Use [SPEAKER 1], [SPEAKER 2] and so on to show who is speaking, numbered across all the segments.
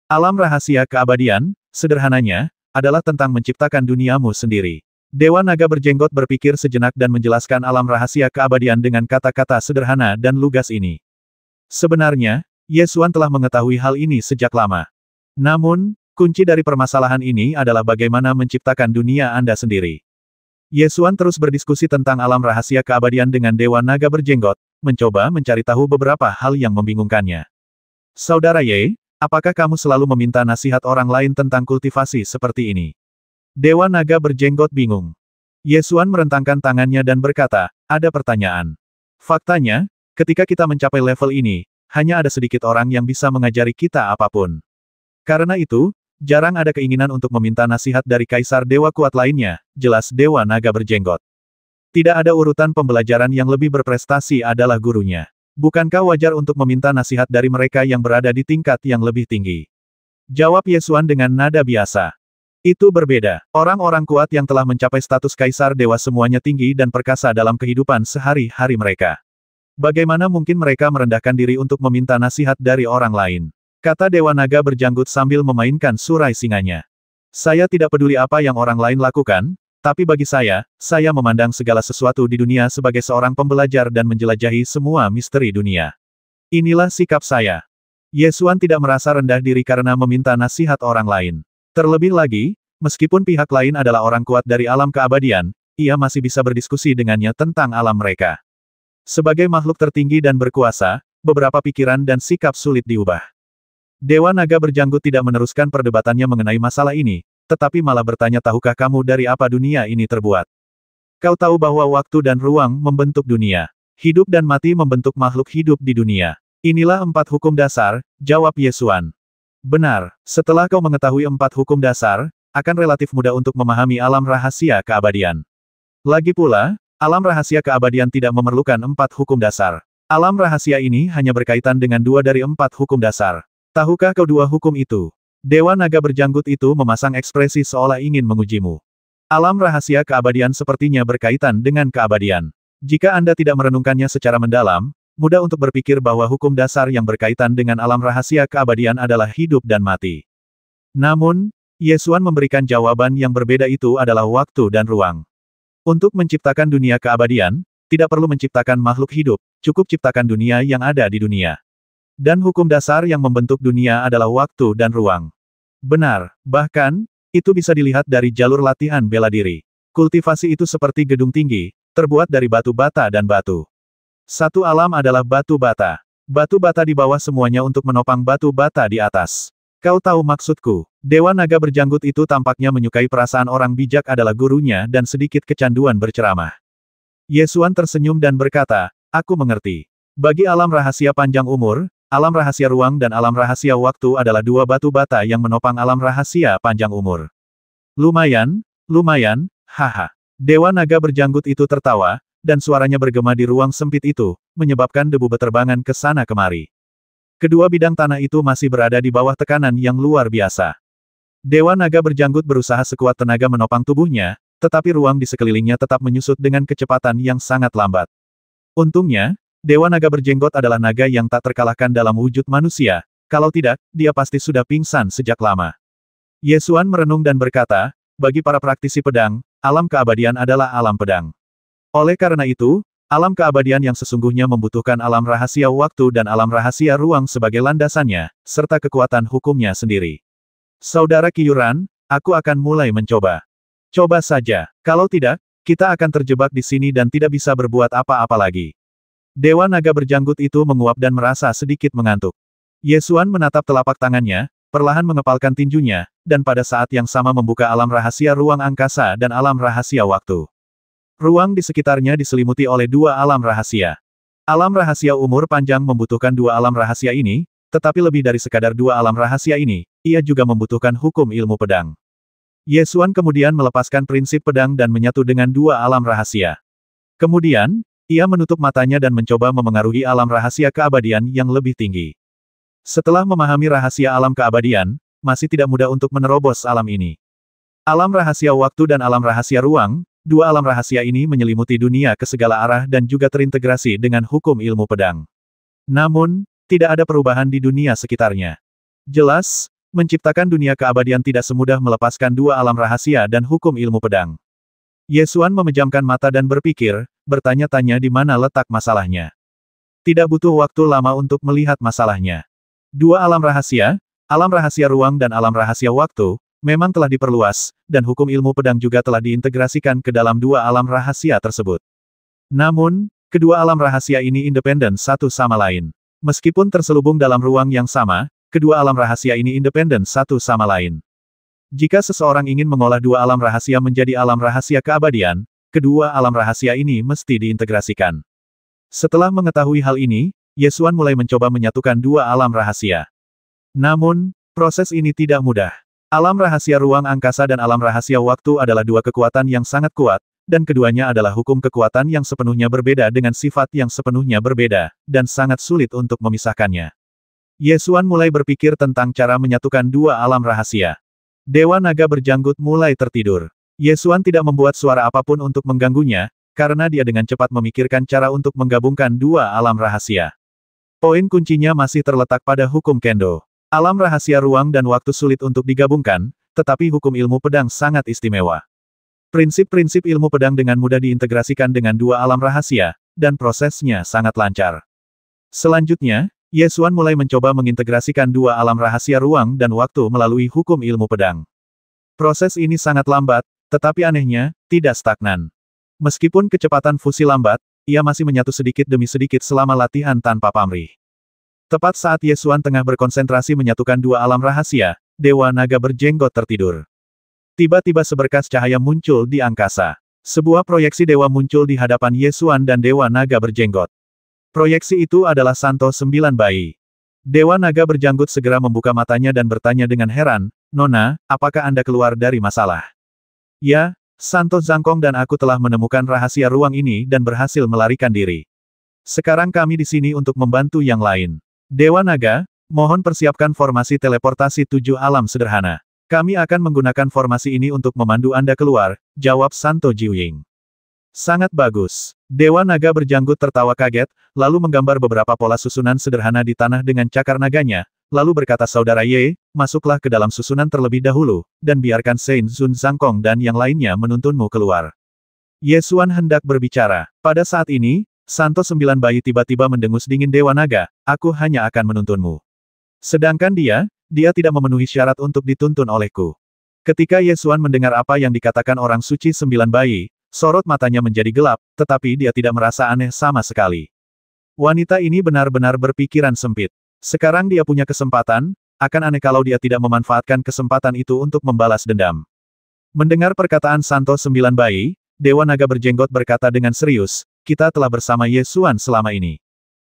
[SPEAKER 1] Alam rahasia keabadian, sederhananya, adalah tentang menciptakan duniamu sendiri. Dewa Naga Berjenggot berpikir sejenak dan menjelaskan alam rahasia keabadian dengan kata-kata sederhana dan lugas ini. Sebenarnya, Ye Xuan telah mengetahui hal ini sejak lama. Namun, kunci dari permasalahan ini adalah bagaimana menciptakan dunia Anda sendiri. Ye Xuan terus berdiskusi tentang alam rahasia keabadian dengan Dewa Naga Berjenggot, mencoba mencari tahu beberapa hal yang membingungkannya. Saudara Ye, apakah kamu selalu meminta nasihat orang lain tentang kultivasi seperti ini? Dewa Naga Berjenggot bingung. Ye Xuan merentangkan tangannya dan berkata, ada pertanyaan. Faktanya, ketika kita mencapai level ini, hanya ada sedikit orang yang bisa mengajari kita apapun. Karena itu, jarang ada keinginan untuk meminta nasihat dari Kaisar Dewa kuat lainnya, jelas Dewa Naga Berjenggot. Tidak ada urutan pembelajaran yang lebih berprestasi adalah gurunya. Bukankah wajar untuk meminta nasihat dari mereka yang berada di tingkat yang lebih tinggi? Jawab Ye Xuan dengan nada biasa. Itu berbeda. Orang-orang kuat yang telah mencapai status Kaisar Dewa semuanya tinggi dan perkasa dalam kehidupan sehari-hari mereka. Bagaimana mungkin mereka merendahkan diri untuk meminta nasihat dari orang lain? Kata Dewa Naga Berjanggut sambil memainkan surai singanya. Saya tidak peduli apa yang orang lain lakukan, tapi bagi saya memandang segala sesuatu di dunia sebagai seorang pembelajar dan menjelajahi semua misteri dunia. Inilah sikap saya. Ye Xuan tidak merasa rendah diri karena meminta nasihat orang lain. Terlebih lagi, meskipun pihak lain adalah orang kuat dari alam keabadian, ia masih bisa berdiskusi dengannya tentang alam mereka. Sebagai makhluk tertinggi dan berkuasa, beberapa pikiran dan sikap sulit diubah. Dewa Naga Berjanggut tidak meneruskan perdebatannya mengenai masalah ini, tetapi malah bertanya, tahukah kamu dari apa dunia ini terbuat? Kau tahu bahwa waktu dan ruang membentuk dunia. Hidup dan mati membentuk makhluk hidup di dunia. Inilah 4 hukum dasar, jawab Ye Xuan. Benar, setelah kau mengetahui 4 hukum dasar, akan relatif mudah untuk memahami alam rahasia keabadian. Lagi pula, alam rahasia keabadian tidak memerlukan 4 hukum dasar. Alam rahasia ini hanya berkaitan dengan 2 dari 4 hukum dasar. Tahukah kau 2 hukum itu? Dewa Naga Berjanggut itu memasang ekspresi seolah ingin mengujimu. Alam rahasia keabadian sepertinya berkaitan dengan keabadian. Jika Anda tidak merenungkannya secara mendalam, mudah untuk berpikir bahwa hukum dasar yang berkaitan dengan alam rahasia keabadian adalah hidup dan mati. Namun, Ye Xuan memberikan jawaban yang berbeda, itu adalah waktu dan ruang. Untuk menciptakan dunia keabadian, tidak perlu menciptakan makhluk hidup, cukup ciptakan dunia yang ada di dunia. Dan hukum dasar yang membentuk dunia adalah waktu dan ruang. Benar, bahkan, itu bisa dilihat dari jalur latihan bela diri. Kultivasi itu seperti gedung tinggi, terbuat dari batu bata dan batu. Satu alam adalah batu bata. Batu bata di bawah semuanya untuk menopang batu bata di atas. Kau tahu maksudku? Dewa Naga Berjanggut itu tampaknya menyukai perasaan orang bijak adalah gurunya dan sedikit kecanduan berceramah. Ye Xuan tersenyum dan berkata, aku mengerti. Bagi alam rahasia panjang umur, alam rahasia ruang dan alam rahasia waktu adalah 2 batu bata yang menopang alam rahasia panjang umur. Lumayan, haha. Dewa Naga Berjanggut itu tertawa, dan suaranya bergema di ruang sempit itu, menyebabkan debu beterbangan ke sana kemari. Kedua bidang tanah itu masih berada di bawah tekanan yang luar biasa. Dewa Naga Berjanggut berusaha sekuat tenaga menopang tubuhnya, tetapi ruang di sekelilingnya tetap menyusut dengan kecepatan yang sangat lambat. Untungnya, Dewa Naga Berjenggot adalah naga yang tak terkalahkan dalam wujud manusia, kalau tidak, dia pasti sudah pingsan sejak lama. Ye Xuan merenung dan berkata, bagi para praktisi pedang, alam keabadian adalah alam pedang. Oleh karena itu, alam keabadian yang sesungguhnya membutuhkan alam rahasia waktu dan alam rahasia ruang sebagai landasannya, serta kekuatan hukumnya sendiri. Saudara Qiyuran, aku akan mulai mencoba. Coba saja, kalau tidak, kita akan terjebak di sini dan tidak bisa berbuat apa-apa lagi. Dewa Naga Berjanggut itu menguap dan merasa sedikit mengantuk. Ye Xuan menatap telapak tangannya, perlahan mengepalkan tinjunya, dan pada saat yang sama membuka alam rahasia ruang angkasa dan alam rahasia waktu. Ruang di sekitarnya diselimuti oleh 2 alam rahasia. Alam rahasia umur panjang membutuhkan 2 alam rahasia ini, tetapi lebih dari sekadar 2 alam rahasia ini, ia juga membutuhkan hukum ilmu pedang. Ye Xuan kemudian melepaskan prinsip pedang dan menyatu dengan 2 alam rahasia. Kemudian, ia menutup matanya dan mencoba memengaruhi alam rahasia keabadian yang lebih tinggi. Setelah memahami rahasia alam keabadian, masih tidak mudah untuk menerobos alam ini. Alam rahasia waktu dan alam rahasia ruang, 2 alam rahasia ini menyelimuti dunia ke segala arah dan juga terintegrasi dengan hukum ilmu pedang. Namun, tidak ada perubahan di dunia sekitarnya. Jelas, menciptakan dunia keabadian tidak semudah melepaskan dua alam rahasia dan hukum ilmu pedang. Ye Xuan memejamkan mata dan berpikir, bertanya-tanya di mana letak masalahnya. Tidak butuh waktu lama untuk melihat masalahnya. Dua alam rahasia ruang dan alam rahasia waktu, memang telah diperluas, dan hukum ilmu pedang juga telah diintegrasikan ke dalam dua alam rahasia tersebut. Namun, kedua alam rahasia ini independen satu sama lain. Meskipun terselubung dalam ruang yang sama, kedua alam rahasia ini independen satu sama lain. Jika seseorang ingin mengolah dua alam rahasia menjadi alam rahasia keabadian, kedua alam rahasia ini mesti diintegrasikan. Setelah mengetahui hal ini, Ye Xuan mulai mencoba menyatukan dua alam rahasia. Namun, proses ini tidak mudah. Alam rahasia ruang angkasa dan alam rahasia waktu adalah dua kekuatan yang sangat kuat, dan keduanya adalah hukum kekuatan yang sepenuhnya berbeda dengan sifat yang sepenuhnya berbeda, dan sangat sulit untuk memisahkannya. Ye Xuan mulai berpikir tentang cara menyatukan dua alam rahasia. Dewa Naga Berjanggut mulai tertidur. Ye Xuan tidak membuat suara apapun untuk mengganggunya, karena dia dengan cepat memikirkan cara untuk menggabungkan dua alam rahasia. Poin kuncinya masih terletak pada hukum Kendo. Alam rahasia ruang dan waktu sulit untuk digabungkan, tetapi hukum ilmu pedang sangat istimewa. Prinsip-prinsip ilmu pedang dengan mudah diintegrasikan dengan dua alam rahasia, dan prosesnya sangat lancar. Selanjutnya, Ye Xuan mulai mencoba mengintegrasikan dua alam rahasia ruang dan waktu melalui hukum ilmu pedang. Proses ini sangat lambat, tetapi anehnya, tidak stagnan. Meskipun kecepatan fusi lambat, ia masih menyatu sedikit demi sedikit selama latihan tanpa pamrih. Tepat saat Ye Xuan tengah berkonsentrasi menyatukan dua alam rahasia, Dewa Naga Berjenggot tertidur. Tiba-tiba seberkas cahaya muncul di angkasa. Sebuah proyeksi dewa muncul di hadapan Ye Xuan dan Dewa Naga Berjenggot. Proyeksi itu adalah Santo Sembilan Bayi. Dewa Naga Berjanggut segera membuka matanya dan bertanya dengan heran, "Nona, apakah Anda keluar dari masalah?" "Ya, Santo Zhangkong dan aku telah menemukan rahasia ruang ini dan berhasil melarikan diri. Sekarang kami di sini untuk membantu yang lain. Dewa Naga, mohon persiapkan formasi teleportasi 7 alam sederhana. Kami akan menggunakan formasi ini untuk memandu Anda keluar," jawab Santo Jiuying. "Sangat bagus." Dewa Naga Berjanggut tertawa kaget, lalu menggambar beberapa pola susunan sederhana di tanah dengan cakar naganya, lalu berkata, "Saudara Ye, masuklah ke dalam susunan terlebih dahulu, dan biarkan Sein Zun Zhangkong dan yang lainnya menuntunmu keluar." Ye Xuan hendak berbicara. Pada saat ini, Santo Sembilan Bayi tiba-tiba mendengus dingin Dewa Naga, "Aku hanya akan menuntunmu. Sedangkan dia tidak memenuhi syarat untuk dituntun olehku." Ketika Ye Xuan mendengar apa yang dikatakan orang suci Sembilan Bayi, sorot matanya menjadi gelap, tetapi dia tidak merasa aneh sama sekali. Wanita ini benar-benar berpikiran sempit. Sekarang dia punya kesempatan, akan aneh kalau dia tidak memanfaatkan kesempatan itu untuk membalas dendam. Mendengar perkataan Santo Sembilan Bayi, Dewa Naga Berjenggot berkata dengan serius, "Kita telah bersama Ye Xuan selama ini.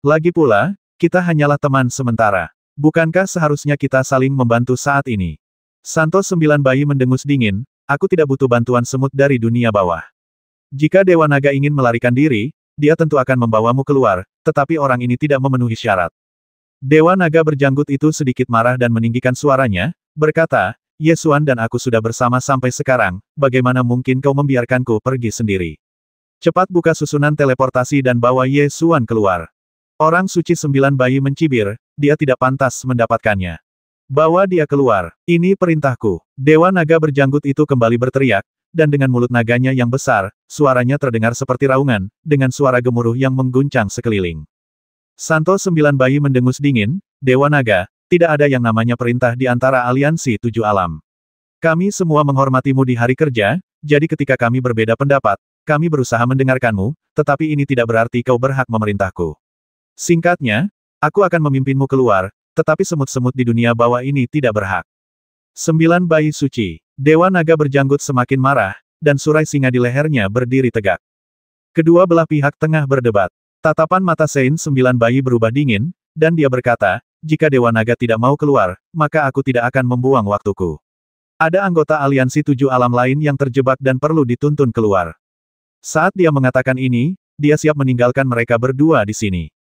[SPEAKER 1] Lagi pula, kita hanyalah teman sementara. Bukankah seharusnya kita saling membantu saat ini?" Santo Sembilan Bayi mendengus dingin, "Aku tidak butuh bantuan semut dari dunia bawah. Jika Dewa Naga ingin melarikan diri, dia tentu akan membawamu keluar, tetapi orang ini tidak memenuhi syarat." Dewa Naga Berjanggut itu sedikit marah dan meninggikan suaranya, berkata, "Ye Xuan dan aku sudah bersama sampai sekarang, bagaimana mungkin kau membiarkanku pergi sendiri? Cepat buka susunan teleportasi dan bawa Ye Xuan keluar." Orang suci Sembilan Bayi mencibir, dia tidak pantas mendapatkannya. "Bawa dia keluar, ini perintahku." Dewa Naga Berjanggut itu kembali berteriak, dan dengan mulut naganya yang besar, suaranya terdengar seperti raungan, dengan suara gemuruh yang mengguncang sekeliling. Santo Sembilan Bayi mendengus dingin, "Dewa Naga, tidak ada yang namanya perintah di antara aliansi 7 alam. Kami semua menghormatimu di hari kerja, jadi ketika kami berbeda pendapat, kami berusaha mendengarkanmu, tetapi ini tidak berarti kau berhak memerintahku. Singkatnya, aku akan memimpinmu keluar, tetapi semut-semut di dunia bawah ini tidak berhak." Sembilan Bayi Suci. Dewa Naga Berjanggut semakin marah, dan surai singa di lehernya berdiri tegak. Kedua belah pihak tengah berdebat. Tatapan mata Sein Sembilan Bayi berubah dingin, dan dia berkata, "Jika Dewa Naga tidak mau keluar, maka aku tidak akan membuang waktuku. Ada anggota aliansi 7 alam lain yang terjebak dan perlu dituntun keluar." Saat dia mengatakan ini, dia siap meninggalkan mereka berdua di sini.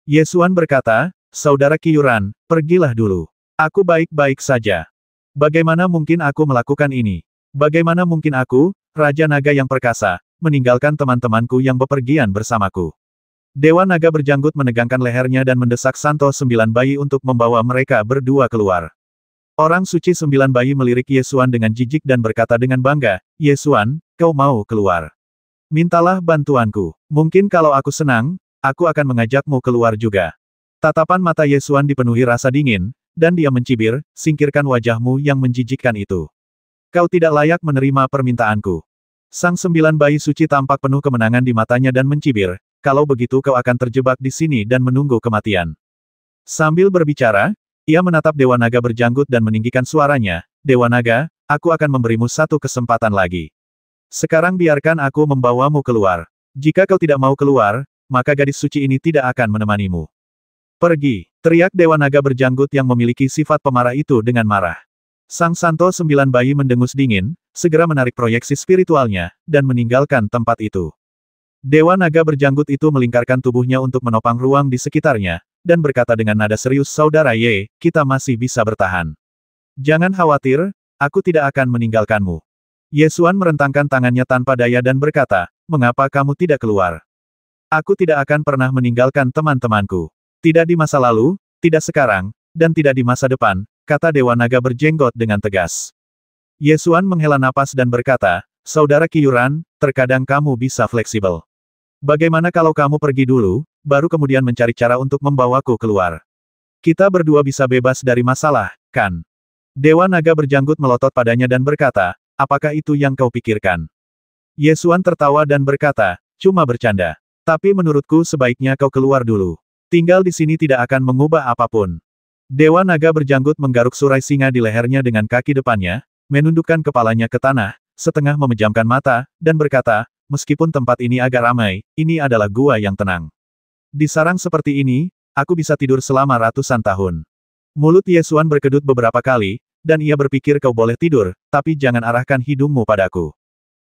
[SPEAKER 1] Ye Xuan berkata, "Saudara Qiyuran, pergilah dulu. Aku baik-baik saja. Bagaimana mungkin aku melakukan ini? Bagaimana mungkin aku, Raja Naga yang perkasa, meninggalkan teman-temanku yang bepergian bersamaku?" Dewa Naga Berjanggut menegangkan lehernya dan mendesak Santo Sembilan Bayi untuk membawa mereka berdua keluar. Orang suci 9 bayi melirik Ye Xuan dengan jijik dan berkata dengan bangga, Ye Xuan, kau mau keluar? Mintalah bantuanku. Mungkin kalau aku senang, aku akan mengajakmu keluar juga. Tatapan mata Ye Xuan dipenuhi rasa dingin, dan dia mencibir, singkirkan wajahmu yang menjijikkan itu. Kau tidak layak menerima permintaanku. Sang 9 bayi suci tampak penuh kemenangan di matanya dan mencibir, kalau begitu kau akan terjebak di sini dan menunggu kematian. Sambil berbicara, ia menatap Dewa Naga berjanggut dan meninggikan suaranya, Dewa Naga, aku akan memberimu satu kesempatan lagi. Sekarang biarkan aku membawamu keluar. Jika kau tidak mau keluar, maka gadis suci ini tidak akan menemanimu. Pergi, teriak Dewa Naga berjanggut yang memiliki sifat pemarah itu dengan marah. Sang Santo 9 bayi mendengus dingin, segera menarik proyeksi spiritualnya, dan meninggalkan tempat itu. Dewa Naga berjanggut itu melingkarkan tubuhnya untuk menopang ruang di sekitarnya, dan berkata dengan nada serius, Saudara Ye, kita masih bisa bertahan. Jangan khawatir, aku tidak akan meninggalkanmu. Ye Xuan merentangkan tangannya tanpa daya dan berkata, mengapa kamu tidak keluar? Aku tidak akan pernah meninggalkan teman-temanku. Tidak di masa lalu, tidak sekarang, dan tidak di masa depan, kata Dewa Naga berjenggot dengan tegas. Ye Xuan menghela napas dan berkata, Saudara Qiyuran, terkadang kamu bisa fleksibel. Bagaimana kalau kamu pergi dulu, baru kemudian mencari cara untuk membawaku keluar? Kita berdua bisa bebas dari masalah, kan? Dewa Naga berjanggut melotot padanya dan berkata, apakah itu yang kau pikirkan? Ye Xuan tertawa dan berkata, cuma bercanda. Tapi menurutku sebaiknya kau keluar dulu. Tinggal di sini tidak akan mengubah apapun. Dewa Naga berjanggut menggaruk surai singa di lehernya dengan kaki depannya, menundukkan kepalanya ke tanah, setengah memejamkan mata, dan berkata, meskipun tempat ini agak ramai, ini adalah gua yang tenang. Di sarang seperti ini, aku bisa tidur selama ratusan tahun. Mulut Ye Xuan berkedut beberapa kali, dan ia berpikir kau boleh tidur, tapi jangan arahkan hidungmu padaku.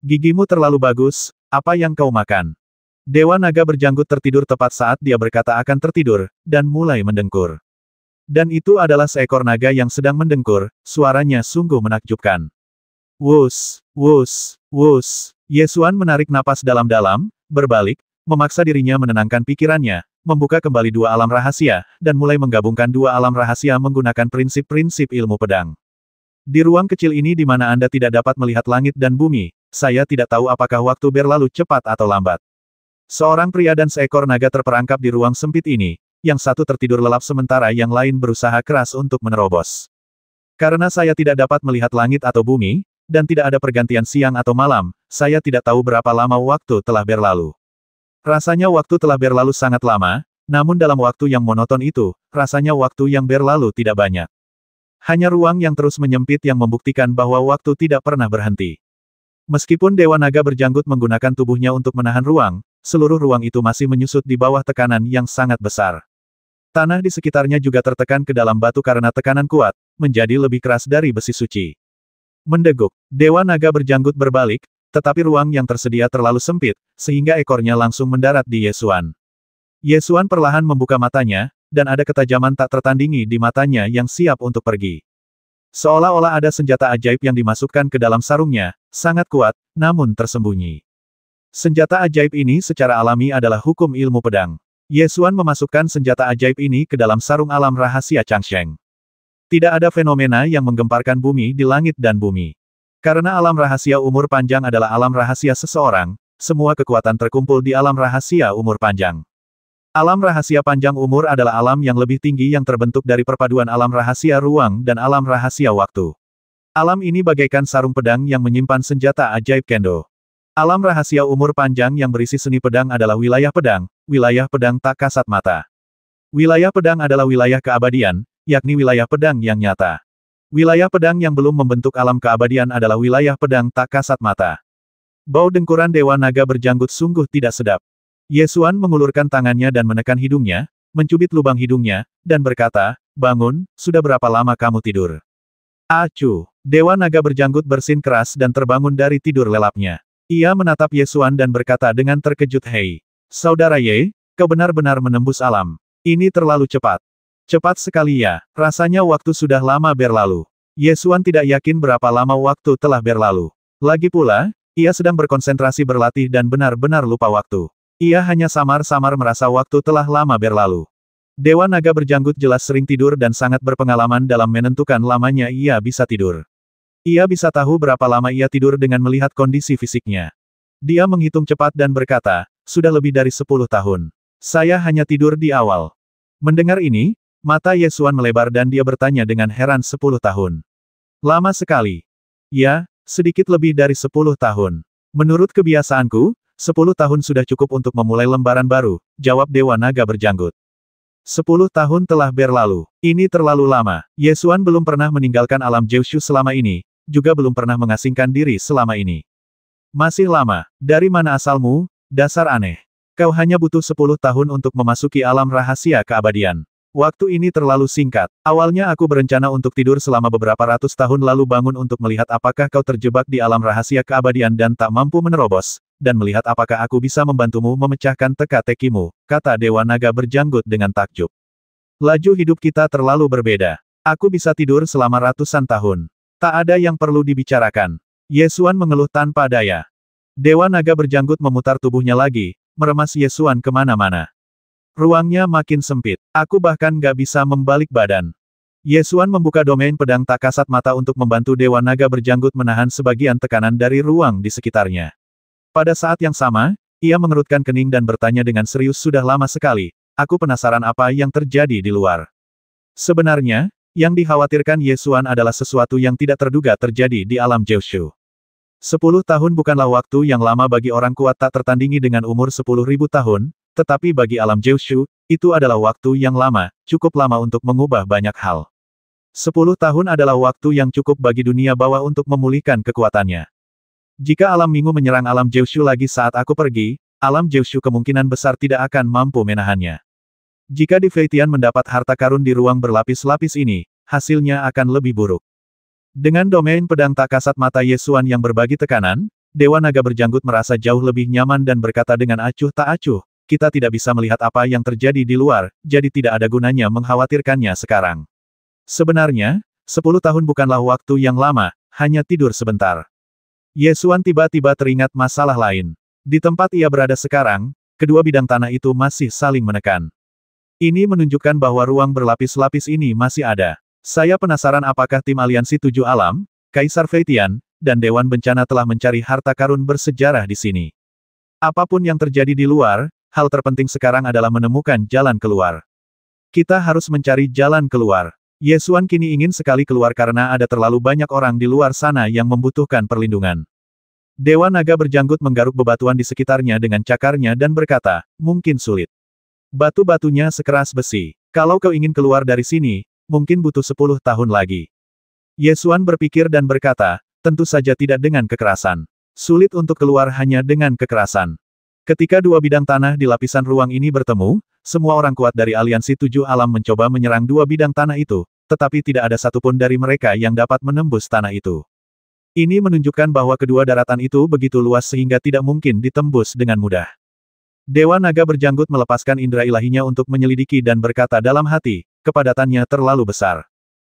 [SPEAKER 1] Gigimu terlalu bagus, apa yang kau makan? Dewa Naga berjanggut tertidur tepat saat dia berkata akan tertidur, dan mulai mendengkur. Dan itu adalah seekor naga yang sedang mendengkur, suaranya sungguh menakjubkan. Wus, wus, wus. Ye Xuan menarik napas dalam-dalam, berbalik, memaksa dirinya menenangkan pikirannya, membuka kembali dua alam rahasia, dan mulai menggabungkan dua alam rahasia menggunakan prinsip-prinsip ilmu pedang. Di ruang kecil ini di mana Anda tidak dapat melihat langit dan bumi, saya tidak tahu apakah waktu berlalu cepat atau lambat. Seorang pria dan seekor naga terperangkap di ruang sempit ini, yang satu tertidur lelap sementara yang lain berusaha keras untuk menerobos. Karena saya tidak dapat melihat langit atau bumi, dan tidak ada pergantian siang atau malam, saya tidak tahu berapa lama waktu telah berlalu. Rasanya waktu telah berlalu sangat lama, namun dalam waktu yang monoton itu, rasanya waktu yang berlalu tidak banyak. Hanya ruang yang terus menyempit yang membuktikan bahwa waktu tidak pernah berhenti. Meskipun Dewa Naga berjanggut menggunakan tubuhnya untuk menahan ruang, seluruh ruang itu masih menyusut di bawah tekanan yang sangat besar. Tanah di sekitarnya juga tertekan ke dalam batu karena tekanan kuat, menjadi lebih keras dari besi suci. Mendeguk, Dewa Naga berjanggut berbalik, tetapi ruang yang tersedia terlalu sempit, sehingga ekornya langsung mendarat di Ye Xuan. Ye Xuan perlahan membuka matanya, dan ada ketajaman tak tertandingi di matanya yang siap untuk pergi. Seolah-olah ada senjata ajaib yang dimasukkan ke dalam sarungnya, sangat kuat, namun tersembunyi. Senjata ajaib ini secara alami adalah hukum ilmu pedang. Ye Xuan memasukkan senjata ajaib ini ke dalam sarung alam rahasia Changsheng. Tidak ada fenomena yang menggemparkan bumi di langit dan bumi. Karena alam rahasia umur panjang adalah alam rahasia seseorang, semua kekuatan terkumpul di alam rahasia umur panjang. Alam rahasia panjang umur adalah alam yang lebih tinggi yang terbentuk dari perpaduan alam rahasia ruang dan alam rahasia waktu. Alam ini bagaikan sarung pedang yang menyimpan senjata ajaib kendo. Alam rahasia umur panjang yang berisi seni pedang adalah wilayah pedang tak kasat mata. Wilayah pedang adalah wilayah keabadian, yakni wilayah pedang yang nyata. Wilayah pedang yang belum membentuk alam keabadian adalah wilayah pedang tak kasat mata. Bau dengkuran Dewa Naga berjanggut sungguh tidak sedap. Ye Xuan mengulurkan tangannya dan menekan hidungnya, mencubit lubang hidungnya, dan berkata, bangun, sudah berapa lama kamu tidur? Acuh! Dewa Naga berjanggut bersin keras dan terbangun dari tidur lelapnya. Ia menatap Ye Xuan dan berkata dengan terkejut, hei, Saudara Ye, kau benar-benar menembus alam. Ini terlalu cepat. Cepat sekali ya, rasanya waktu sudah lama berlalu. Ye Xuan tidak yakin berapa lama waktu telah berlalu. Lagi pula, ia sedang berkonsentrasi berlatih dan benar-benar lupa waktu. Ia hanya samar-samar merasa waktu telah lama berlalu. Dewa Naga Berjanggut jelas sering tidur dan sangat berpengalaman dalam menentukan lamanya ia bisa tidur. Ia bisa tahu berapa lama ia tidur dengan melihat kondisi fisiknya. Dia menghitung cepat dan berkata, sudah lebih dari 10 tahun. Saya hanya tidur di awal. Mendengar ini, mata Ye Xuan melebar dan dia bertanya dengan heran 10 tahun. Lama sekali. Ya, sedikit lebih dari 10 tahun. Menurut kebiasaanku, 10 tahun sudah cukup untuk memulai lembaran baru, jawab Dewa Naga Berjanggut. 10 tahun telah berlalu. Ini terlalu lama. Ye Xuan belum pernah meninggalkan alam Jiushu selama ini, juga belum pernah mengasingkan diri selama ini. Masih lama. Dari mana asalmu, dasar aneh? Kau hanya butuh 10 tahun untuk memasuki alam rahasia keabadian. Waktu ini terlalu singkat. Awalnya aku berencana untuk tidur selama beberapa ratus tahun lalu bangun untuk melihat apakah kau terjebak di alam rahasia keabadian dan tak mampu menerobos, dan melihat apakah aku bisa membantumu memecahkan teka-tekimu, kata Dewa Naga Berjanggut dengan takjub. Laju hidup kita terlalu berbeda. Aku bisa tidur selama ratusan tahun. Tak ada yang perlu dibicarakan. Ye Xuan mengeluh tanpa daya. Dewa Naga Berjanggut memutar tubuhnya lagi, meremas Ye Xuan kemana-mana. Ruangnya makin sempit. Aku bahkan gak bisa membalik badan. Ye Xuan membuka domain pedang tak kasat mata untuk membantu Dewa Naga Berjanggut menahan sebagian tekanan dari ruang di sekitarnya. Pada saat yang sama, ia mengerutkan kening dan bertanya dengan serius, sudah lama sekali, aku penasaran apa yang terjadi di luar. Sebenarnya, yang dikhawatirkan Ye Xuan adalah sesuatu yang tidak terduga terjadi di alam Jiushu. 10 tahun bukanlah waktu yang lama bagi orang kuat tak tertandingi dengan umur 10.000 tahun, tetapi bagi alam Jiushu, itu adalah waktu yang lama, cukup lama untuk mengubah banyak hal. 10 tahun adalah waktu yang cukup bagi dunia bawah untuk memulihkan kekuatannya. Jika alam Minggu menyerang alam Jiushu lagi saat aku pergi, alam Jiushu kemungkinan besar tidak akan mampu menahannya. Jika Di Feitian mendapat harta karun di ruang berlapis-lapis ini, hasilnya akan lebih buruk. Dengan domain pedang tak kasat mata Ye Xuan yang berbagi tekanan, Dewa Naga Berjanggut merasa jauh lebih nyaman dan berkata dengan acuh tak acuh, kita tidak bisa melihat apa yang terjadi di luar, jadi tidak ada gunanya mengkhawatirkannya sekarang. Sebenarnya, 10 tahun bukanlah waktu yang lama, hanya tidur sebentar. Ye Xuan tiba-tiba teringat masalah lain. Di tempat ia berada sekarang, kedua bidang tanah itu masih saling menekan. Ini menunjukkan bahwa ruang berlapis-lapis ini masih ada. Saya penasaran apakah tim aliansi 7 alam, Kaisar Feitian, dan Dewan Bencana telah mencari harta karun bersejarah di sini. Apapun yang terjadi di luar, hal terpenting sekarang adalah menemukan jalan keluar. Kita harus mencari jalan keluar. Ye Xuan kini ingin sekali keluar karena ada terlalu banyak orang di luar sana yang membutuhkan perlindungan. Dewa Naga Berjanggut menggaruk bebatuan di sekitarnya dengan cakarnya dan berkata, mungkin sulit. Batu-batunya sekeras besi. Kalau kau ingin keluar dari sini, mungkin butuh 10 tahun lagi. Ye Xuan berpikir dan berkata, tentu saja tidak dengan kekerasan. Sulit untuk keluar hanya dengan kekerasan. Ketika dua bidang tanah di lapisan ruang ini bertemu, semua orang kuat dari aliansi 7 alam mencoba menyerang dua bidang tanah itu, tetapi tidak ada satupun dari mereka yang dapat menembus tanah itu. Ini menunjukkan bahwa kedua daratan itu begitu luas sehingga tidak mungkin ditembus dengan mudah. Dewa Naga Berjanggut melepaskan indera ilahinya untuk menyelidiki dan berkata dalam hati, kepadatannya terlalu besar.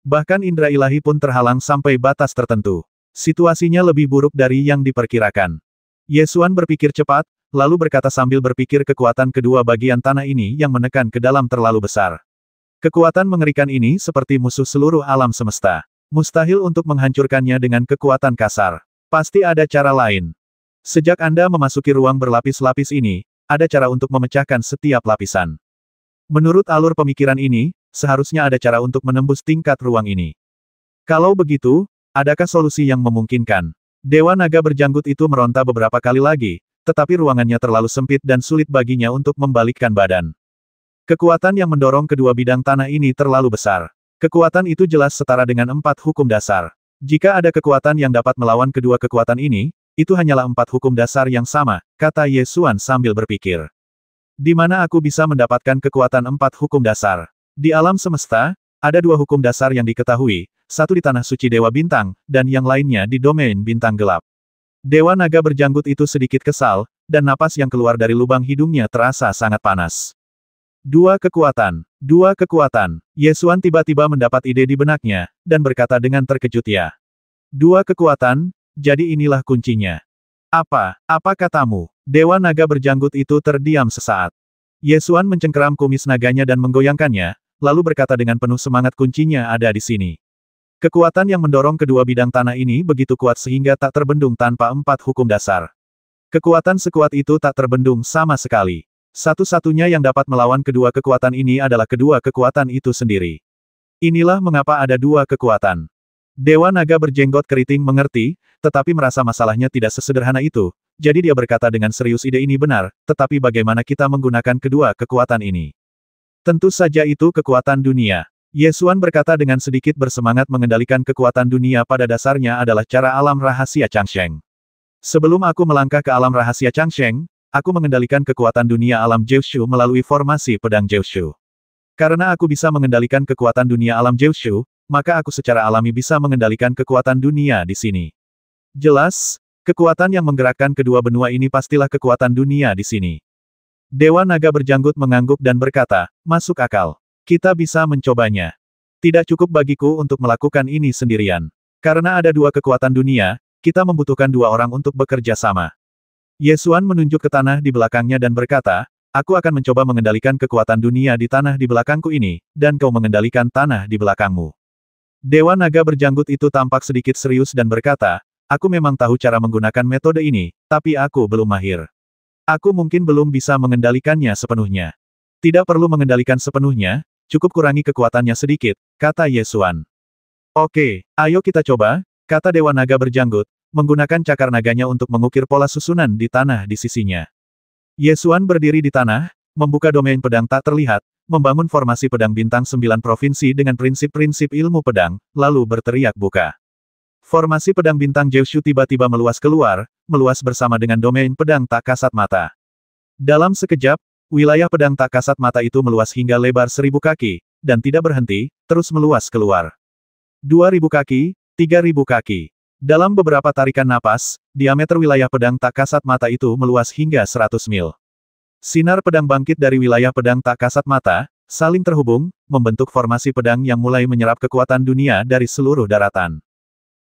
[SPEAKER 1] Bahkan indera ilahi pun terhalang sampai batas tertentu. Situasinya lebih buruk dari yang diperkirakan. Ye Xuan berpikir cepat, lalu berkata sambil berpikir kekuatan kedua bagian tanah ini yang menekan ke dalam terlalu besar. Kekuatan mengerikan ini seperti musuh seluruh alam semesta. Mustahil untuk menghancurkannya dengan kekuatan kasar. Pasti ada cara lain. Sejak Anda memasuki ruang berlapis-lapis ini, ada cara untuk memecahkan setiap lapisan. Menurut alur pemikiran ini, seharusnya ada cara untuk menembus tingkat ruang ini. Kalau begitu, adakah solusi yang memungkinkan? Dewa Naga Berjanggut itu meronta beberapa kali lagi, tetapi ruangannya terlalu sempit dan sulit baginya untuk membalikkan badan. Kekuatan yang mendorong kedua bidang tanah ini terlalu besar. Kekuatan itu jelas setara dengan 4 hukum dasar. Jika ada kekuatan yang dapat melawan kedua kekuatan ini, itu hanyalah 4 hukum dasar yang sama, kata Ye Xuan sambil berpikir. Di mana aku bisa mendapatkan kekuatan 4 hukum dasar? Di alam semesta, ada 2 hukum dasar yang diketahui, satu di tanah suci Dewa Bintang, dan yang lainnya di domain bintang gelap. Dewa Naga Berjanggut itu sedikit kesal, dan napas yang keluar dari lubang hidungnya terasa sangat panas. 2 kekuatan. 2 kekuatan. Ye Xuan tiba-tiba mendapat ide di benaknya, dan berkata dengan terkejut ya. 2 kekuatan, jadi inilah kuncinya. Apa katamu? Dewa Naga Berjanggut itu terdiam sesaat. Ye Xuan mencengkeram kumis naganya dan menggoyangkannya, lalu berkata dengan penuh semangat kuncinya ada di sini. Kekuatan yang mendorong kedua bidang tanah ini begitu kuat sehingga tak terbendung tanpa 4 hukum dasar. Kekuatan sekuat itu tak terbendung sama sekali. Satu-satunya yang dapat melawan kedua kekuatan ini adalah kedua kekuatan itu sendiri. Inilah mengapa ada dua kekuatan. Dewa Naga berjenggot keriting mengerti, tetapi merasa masalahnya tidak sesederhana itu. Jadi dia berkata dengan serius ide ini benar, tetapi bagaimana kita menggunakan kedua kekuatan ini? Tentu saja itu kekuatan dunia. Ye Xuan berkata dengan sedikit bersemangat mengendalikan kekuatan dunia pada dasarnya adalah cara alam rahasia Changsheng. Sebelum aku melangkah ke alam rahasia Changsheng, aku mengendalikan kekuatan dunia alam Jiushu melalui formasi pedang Jiushu. Karena aku bisa mengendalikan kekuatan dunia alam Jiushu, maka aku secara alami bisa mengendalikan kekuatan dunia di sini. Jelas, kekuatan yang menggerakkan kedua benua ini pastilah kekuatan dunia di sini. Dewa Naga berjanggut mengangguk dan berkata, masuk akal. Kita bisa mencobanya. Tidak cukup bagiku untuk melakukan ini sendirian. Karena ada dua kekuatan dunia, kita membutuhkan dua orang untuk bekerja sama. Ye Xuan menunjuk ke tanah di belakangnya dan berkata, aku akan mencoba mengendalikan kekuatan dunia di tanah di belakangku ini, dan kau mengendalikan tanah di belakangmu. Dewa Naga berjanggut itu tampak sedikit serius dan berkata, aku memang tahu cara menggunakan metode ini, tapi aku belum mahir. Aku mungkin belum bisa mengendalikannya sepenuhnya. Tidak perlu mengendalikan sepenuhnya, cukup kurangi kekuatannya sedikit, kata Ye Xuan. Oke, ayo kita coba, kata Dewa Naga berjanggut, menggunakan cakar naganya untuk mengukir pola susunan di tanah di sisinya. Ye Xuan berdiri di tanah, membuka domain pedang tak terlihat, membangun formasi pedang bintang 9 provinsi dengan prinsip-prinsip ilmu pedang, lalu berteriak buka. Formasi pedang bintang Jiushu tiba-tiba meluas keluar, meluas bersama dengan domain pedang tak kasat mata. Dalam sekejap, wilayah pedang tak kasat mata itu meluas hingga lebar 1000 kaki, dan tidak berhenti, terus meluas keluar. 2000 kaki, 3000 kaki. Dalam beberapa tarikan napas, diameter wilayah pedang tak kasat mata itu meluas hingga 100 mil. Sinar pedang bangkit dari wilayah pedang tak kasat mata, saling terhubung, membentuk formasi pedang yang mulai menyerap kekuatan dunia dari seluruh daratan.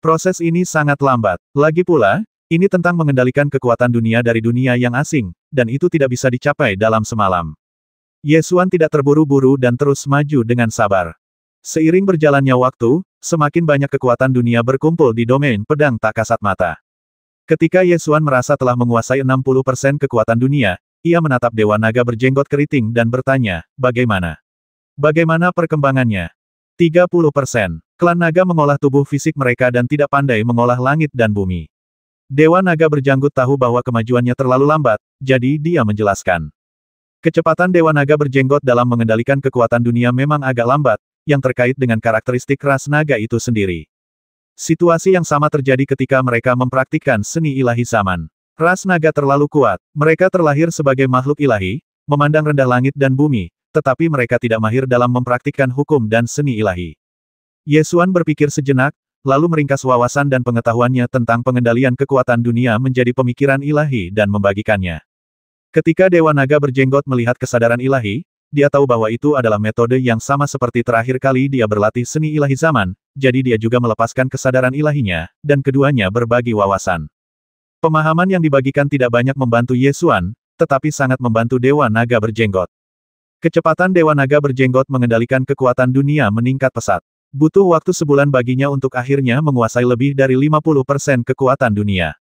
[SPEAKER 1] Proses ini sangat lambat. Lagi pula, ini tentang mengendalikan kekuatan dunia dari dunia yang asing, dan itu tidak bisa dicapai dalam semalam. Ye Xuan tidak terburu-buru dan terus maju dengan sabar. Seiring berjalannya waktu, semakin banyak kekuatan dunia berkumpul di domain pedang tak kasat mata. Ketika Ye Xuan merasa telah menguasai 60% kekuatan dunia, ia menatap Dewa Naga berjenggot keriting dan bertanya, bagaimana? Bagaimana perkembangannya? 30%. Klan naga mengolah tubuh fisik mereka dan tidak pandai mengolah langit dan bumi. Dewa Naga berjanggut tahu bahwa kemajuannya terlalu lambat, jadi dia menjelaskan. Kecepatan Dewa Naga berjenggot dalam mengendalikan kekuatan dunia memang agak lambat, yang terkait dengan karakteristik ras naga itu sendiri. Situasi yang sama terjadi ketika mereka mempraktikkan seni ilahi zaman. Ras naga terlalu kuat, mereka terlahir sebagai makhluk ilahi, memandang rendah langit dan bumi, tetapi mereka tidak mahir dalam mempraktikkan hukum dan seni ilahi. Ye Xuan berpikir sejenak, lalu meringkas wawasan dan pengetahuannya tentang pengendalian kekuatan dunia menjadi pemikiran ilahi dan membagikannya. Ketika Dewa Naga berjenggot melihat kesadaran ilahi, dia tahu bahwa itu adalah metode yang sama seperti terakhir kali dia berlatih seni ilahi zaman, jadi dia juga melepaskan kesadaran ilahinya, dan keduanya berbagi wawasan. Pemahaman yang dibagikan tidak banyak membantu Ye Xuan, tetapi sangat membantu Dewa Naga berjenggot. Kecepatan Dewa Naga berjenggot mengendalikan kekuatan dunia meningkat pesat. Butuh waktu sebulan baginya untuk akhirnya menguasai lebih dari 50% kekuatan dunia.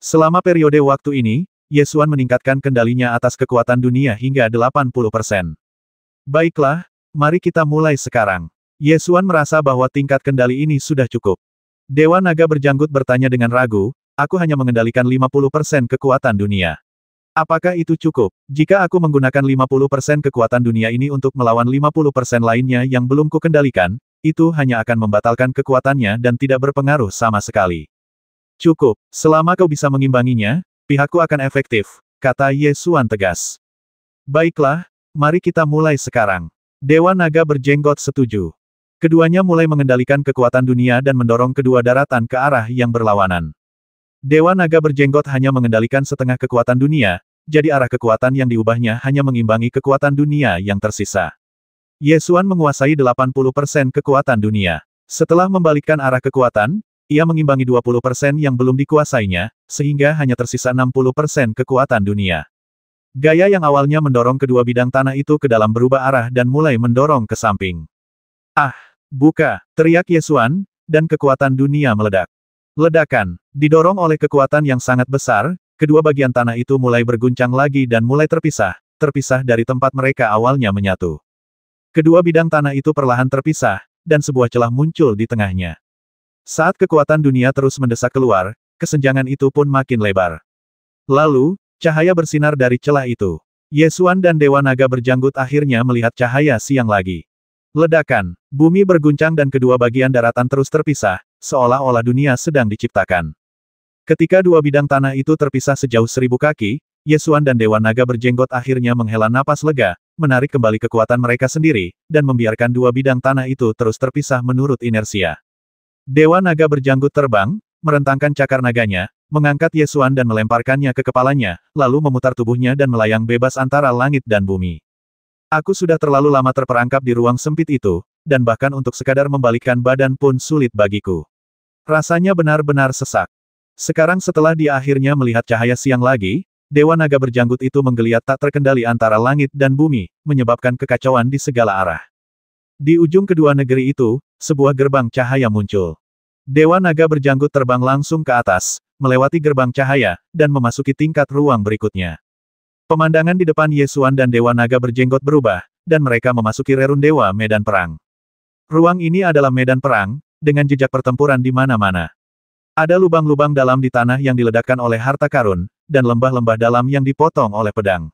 [SPEAKER 1] Selama periode waktu ini, Ye Xuan meningkatkan kendalinya atas kekuatan dunia hingga 80%. Baiklah, mari kita mulai sekarang. Ye Xuan merasa bahwa tingkat kendali ini sudah cukup. Dewa Naga berjanggut bertanya dengan ragu, aku hanya mengendalikan 50% kekuatan dunia. Apakah itu cukup? Jika aku menggunakan 50% kekuatan dunia ini untuk melawan 50% lainnya yang belum kukendalikan, itu hanya akan membatalkan kekuatannya dan tidak berpengaruh sama sekali. Cukup, selama kau bisa mengimbanginya, pihakku akan efektif, kata Ye Xuan tegas. Baiklah, mari kita mulai sekarang. Dewa Naga berjenggot setuju. Keduanya mulai mengendalikan kekuatan dunia dan mendorong kedua daratan ke arah yang berlawanan. Dewa Naga berjenggot hanya mengendalikan setengah kekuatan dunia, jadi arah kekuatan yang diubahnya hanya mengimbangi kekuatan dunia yang tersisa. Ye Xuan menguasai 80% kekuatan dunia. Setelah membalikkan arah kekuatan, ia mengimbangi 20% yang belum dikuasainya, sehingga hanya tersisa 60% kekuatan dunia. Gaya yang awalnya mendorong kedua bidang tanah itu ke dalam berubah arah dan mulai mendorong ke samping. Ah! Buka! Teriak Yesuan, dan kekuatan dunia meledak. Ledakan. Didorong oleh kekuatan yang sangat besar, kedua bagian tanah itu mulai berguncang lagi dan mulai terpisah dari tempat mereka awalnya menyatu. Kedua bidang tanah itu perlahan terpisah, dan sebuah celah muncul di tengahnya. Saat kekuatan dunia terus mendesak keluar, kesenjangan itu pun makin lebar. Lalu, cahaya bersinar dari celah itu. Yesuan dan Dewa Naga berjanggut akhirnya melihat cahaya siang lagi. Ledakan. Bumi berguncang dan kedua bagian daratan terus terpisah, seolah-olah dunia sedang diciptakan. Ketika dua bidang tanah itu terpisah sejauh 1000 kaki, Yesuan dan Dewa Naga berjenggot akhirnya menghela napas lega, menarik kembali kekuatan mereka sendiri, dan membiarkan dua bidang tanah itu terus terpisah menurut inersia. Dewa Naga berjanggut terbang, merentangkan cakar naganya, mengangkat Yesuan dan melemparkannya ke kepalanya, lalu memutar tubuhnya dan melayang bebas antara langit dan bumi. Aku sudah terlalu lama terperangkap di ruang sempit itu, dan bahkan untuk sekadar membalikkan badan pun sulit bagiku. Rasanya benar-benar sesak. Sekarang setelah dia akhirnya melihat cahaya siang lagi, Dewa Naga berjanggut itu menggeliat tak terkendali antara langit dan bumi, menyebabkan kekacauan di segala arah. Di ujung kedua negeri itu, sebuah gerbang cahaya muncul. Dewa Naga berjanggut terbang langsung ke atas, melewati gerbang cahaya, dan memasuki tingkat ruang berikutnya. Pemandangan di depan Yesuan dan Dewa Naga berjenggot berubah, dan mereka memasuki rerun Dewa Medan Perang. Ruang ini adalah medan perang, dengan jejak pertempuran di mana-mana. Ada lubang-lubang dalam di tanah yang diledakkan oleh harta karun, dan lembah-lembah dalam yang dipotong oleh pedang.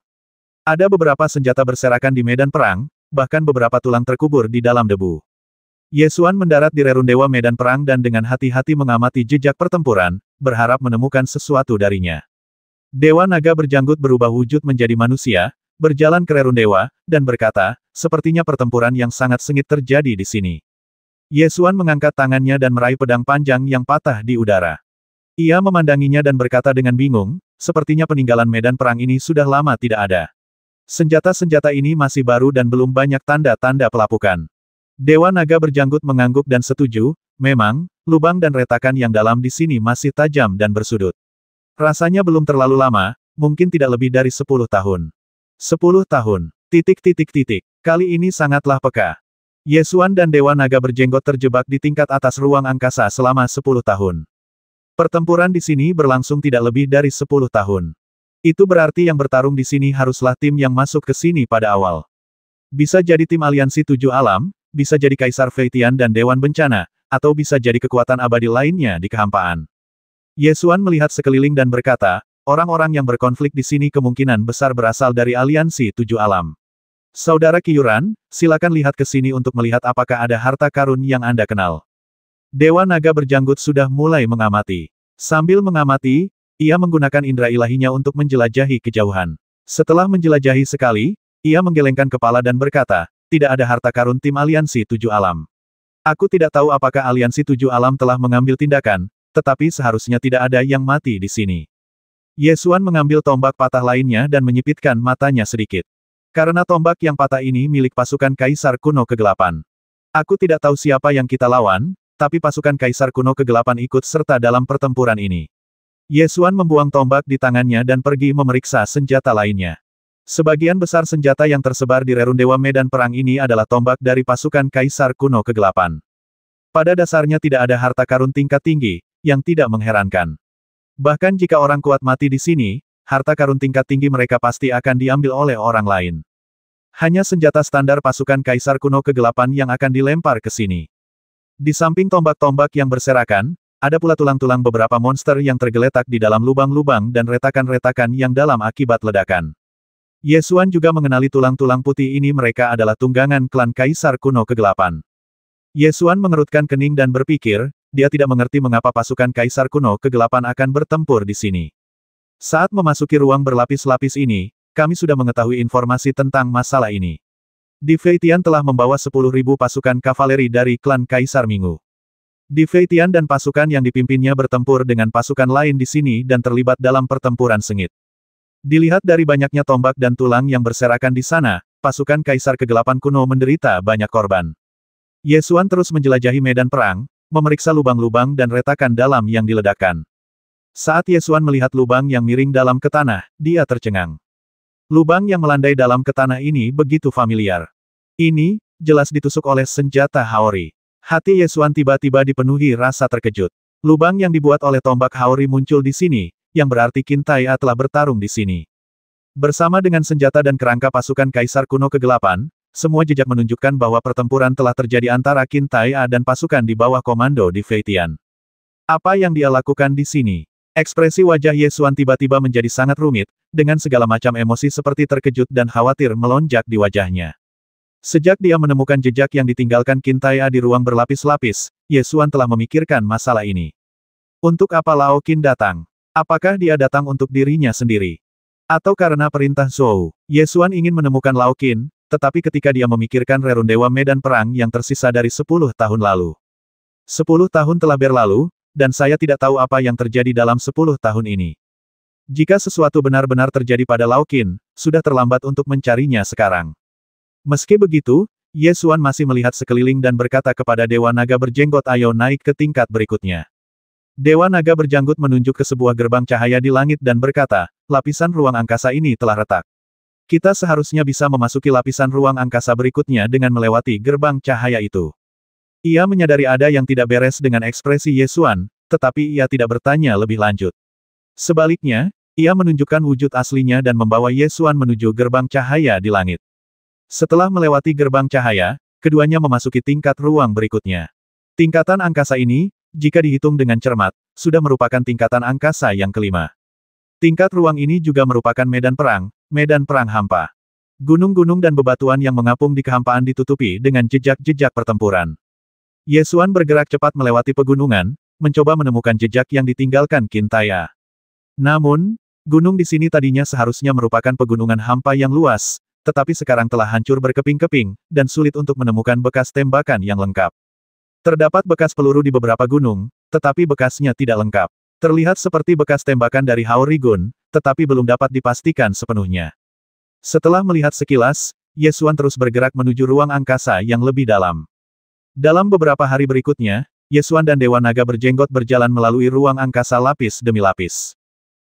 [SPEAKER 1] Ada beberapa senjata berserakan di medan perang, bahkan beberapa tulang terkubur di dalam debu. Yesuan mendarat di rerun Dewa Medan Perang dan dengan hati-hati mengamati jejak pertempuran, berharap menemukan sesuatu darinya. Dewa Naga berjanggut berubah wujud menjadi manusia, berjalan ke rerun Dewa, dan berkata, sepertinya pertempuran yang sangat sengit terjadi di sini. Yesuan mengangkat tangannya dan meraih pedang panjang yang patah di udara. Ia memandanginya dan berkata dengan bingung, sepertinya peninggalan medan perang ini sudah lama tidak ada. Senjata-senjata ini masih baru dan belum banyak tanda-tanda pelapukan. Dewa Naga berjanggut mengangguk dan setuju, memang, lubang dan retakan yang dalam di sini masih tajam dan bersudut. Rasanya belum terlalu lama, mungkin tidak lebih dari 10 tahun. 10 tahun. Kali ini sangatlah peka. Yesuan dan Dewa Naga berjenggot terjebak di tingkat atas ruang angkasa selama 10 tahun. Pertempuran di sini berlangsung tidak lebih dari 10 tahun. Itu berarti yang bertarung di sini haruslah tim yang masuk ke sini pada awal. Bisa jadi tim aliansi 7 alam, bisa jadi Kaisar Feitian dan Dewan Bencana, atau bisa jadi kekuatan abadi lainnya di kehampaan. Yesuan melihat sekeliling dan berkata, orang-orang yang berkonflik di sini kemungkinan besar berasal dari aliansi 7 alam. Saudara Qiyuran, silakan lihat ke sini untuk melihat apakah ada harta karun yang Anda kenal. Dewa Naga berjanggut sudah mulai mengamati. Sambil mengamati, ia menggunakan indera ilahinya untuk menjelajahi kejauhan. Setelah menjelajahi sekali, ia menggelengkan kepala dan berkata, tidak ada harta karun tim aliansi 7 alam. Aku tidak tahu apakah aliansi 7 alam telah mengambil tindakan, tetapi seharusnya tidak ada yang mati di sini. Yesuan mengambil tombak patah lainnya dan menyipitkan matanya sedikit. Karena tombak yang patah ini milik pasukan Kaisar Kuno Kegelapan. Aku tidak tahu siapa yang kita lawan, tapi pasukan Kaisar Kuno Kegelapan ikut serta dalam pertempuran ini. Yesuan membuang tombak di tangannya dan pergi memeriksa senjata lainnya. Sebagian besar senjata yang tersebar di rerun Dewa Medan Perang ini adalah tombak dari pasukan Kaisar Kuno Kegelapan. Pada dasarnya tidak ada harta karun tingkat tinggi, yang tidak mengherankan. Bahkan jika orang kuat mati di sini, harta karun tingkat tinggi mereka pasti akan diambil oleh orang lain. Hanya senjata standar pasukan Kaisar Kuno Kegelapan yang akan dilempar ke sini. Di samping tombak-tombak yang berserakan, ada pula tulang-tulang beberapa monster yang tergeletak di dalam lubang-lubang dan retakan-retakan yang dalam akibat ledakan. Yesuan juga mengenali tulang-tulang putih ini, mereka adalah tunggangan klan Kaisar Kuno Kegelapan. Yesuan mengerutkan kening dan berpikir, dia tidak mengerti mengapa pasukan Kaisar Kuno Kegelapan akan bertempur di sini. Saat memasuki ruang berlapis-lapis ini, kami sudah mengetahui informasi tentang masalah ini. Di Feitian telah membawa 10.000 pasukan kavaleri dari klan Kaisar Minggu. Di Feitian dan pasukan yang dipimpinnya bertempur dengan pasukan lain di sini dan terlibat dalam pertempuran sengit. Dilihat dari banyaknya tombak dan tulang yang berserakan di sana, pasukan Kaisar Kegelapan kuno menderita banyak korban. Yesuan terus menjelajahi medan perang, memeriksa lubang-lubang dan retakan dalam yang diledakkan. Saat Yesuan melihat lubang yang miring dalam ke tanah, dia tercengang. Lubang yang melandai dalam ke tanah ini begitu familiar. Ini, jelas ditusuk oleh senjata Haori. Hati Yesuan tiba-tiba dipenuhi rasa terkejut. Lubang yang dibuat oleh tombak Haori muncul di sini, yang berarti Qin Tai telah bertarung di sini. Bersama dengan senjata dan kerangka pasukan Kaisar Kuno Kegelapan, semua jejak menunjukkan bahwa pertempuran telah terjadi antara Qin Tai dan pasukan di bawah komando Di Feitian. Apa yang dia lakukan di sini? Ekspresi wajah Yesuan tiba-tiba menjadi sangat rumit, dengan segala macam emosi seperti terkejut dan khawatir melonjak di wajahnya. Sejak dia menemukan jejak yang ditinggalkan Qin Tai di ruang berlapis-lapis, Yesuan telah memikirkan masalah ini. Untuk apa Lao Qin datang? Apakah dia datang untuk dirinya sendiri? Atau karena perintah Zhou? Yesuan ingin menemukan Lao Qin, tetapi ketika dia memikirkan rerundewa medan perang yang tersisa dari 10 tahun lalu. 10 tahun telah berlalu, dan saya tidak tahu apa yang terjadi dalam 10 tahun ini. Jika sesuatu benar-benar terjadi pada Lao Qin, sudah terlambat untuk mencarinya sekarang. Meski begitu, Yesuan masih melihat sekeliling dan berkata kepada Dewa Naga Berjenggot, ayo naik ke tingkat berikutnya. Dewa Naga Berjanggut menunjuk ke sebuah gerbang cahaya di langit dan berkata, lapisan ruang angkasa ini telah retak. Kita seharusnya bisa memasuki lapisan ruang angkasa berikutnya dengan melewati gerbang cahaya itu. Ia menyadari ada yang tidak beres dengan ekspresi Yesuan, tetapi ia tidak bertanya lebih lanjut. Sebaliknya, ia menunjukkan wujud aslinya dan membawa Yesuan menuju gerbang cahaya di langit. Setelah melewati gerbang cahaya, keduanya memasuki tingkat ruang berikutnya. Tingkatan angkasa ini, jika dihitung dengan cermat, sudah merupakan tingkatan angkasa yang kelima. Tingkat ruang ini juga merupakan medan perang hampa. Gunung-gunung dan bebatuan yang mengapung di kehampaan ditutupi dengan jejak-jejak pertempuran. Yesuan bergerak cepat melewati pegunungan, mencoba menemukan jejak yang ditinggalkan Qin Tai. Namun, gunung di sini tadinya seharusnya merupakan pegunungan hampa yang luas, tetapi sekarang telah hancur berkeping-keping, dan sulit untuk menemukan bekas tembakan yang lengkap. Terdapat bekas peluru di beberapa gunung, tetapi bekasnya tidak lengkap. Terlihat seperti bekas tembakan dari Haori Gun, tetapi belum dapat dipastikan sepenuhnya. Setelah melihat sekilas, Yesuan terus bergerak menuju ruang angkasa yang lebih dalam. Dalam beberapa hari berikutnya, Yesuan dan Dewa Naga Berjenggot berjalan melalui ruang angkasa lapis demi lapis.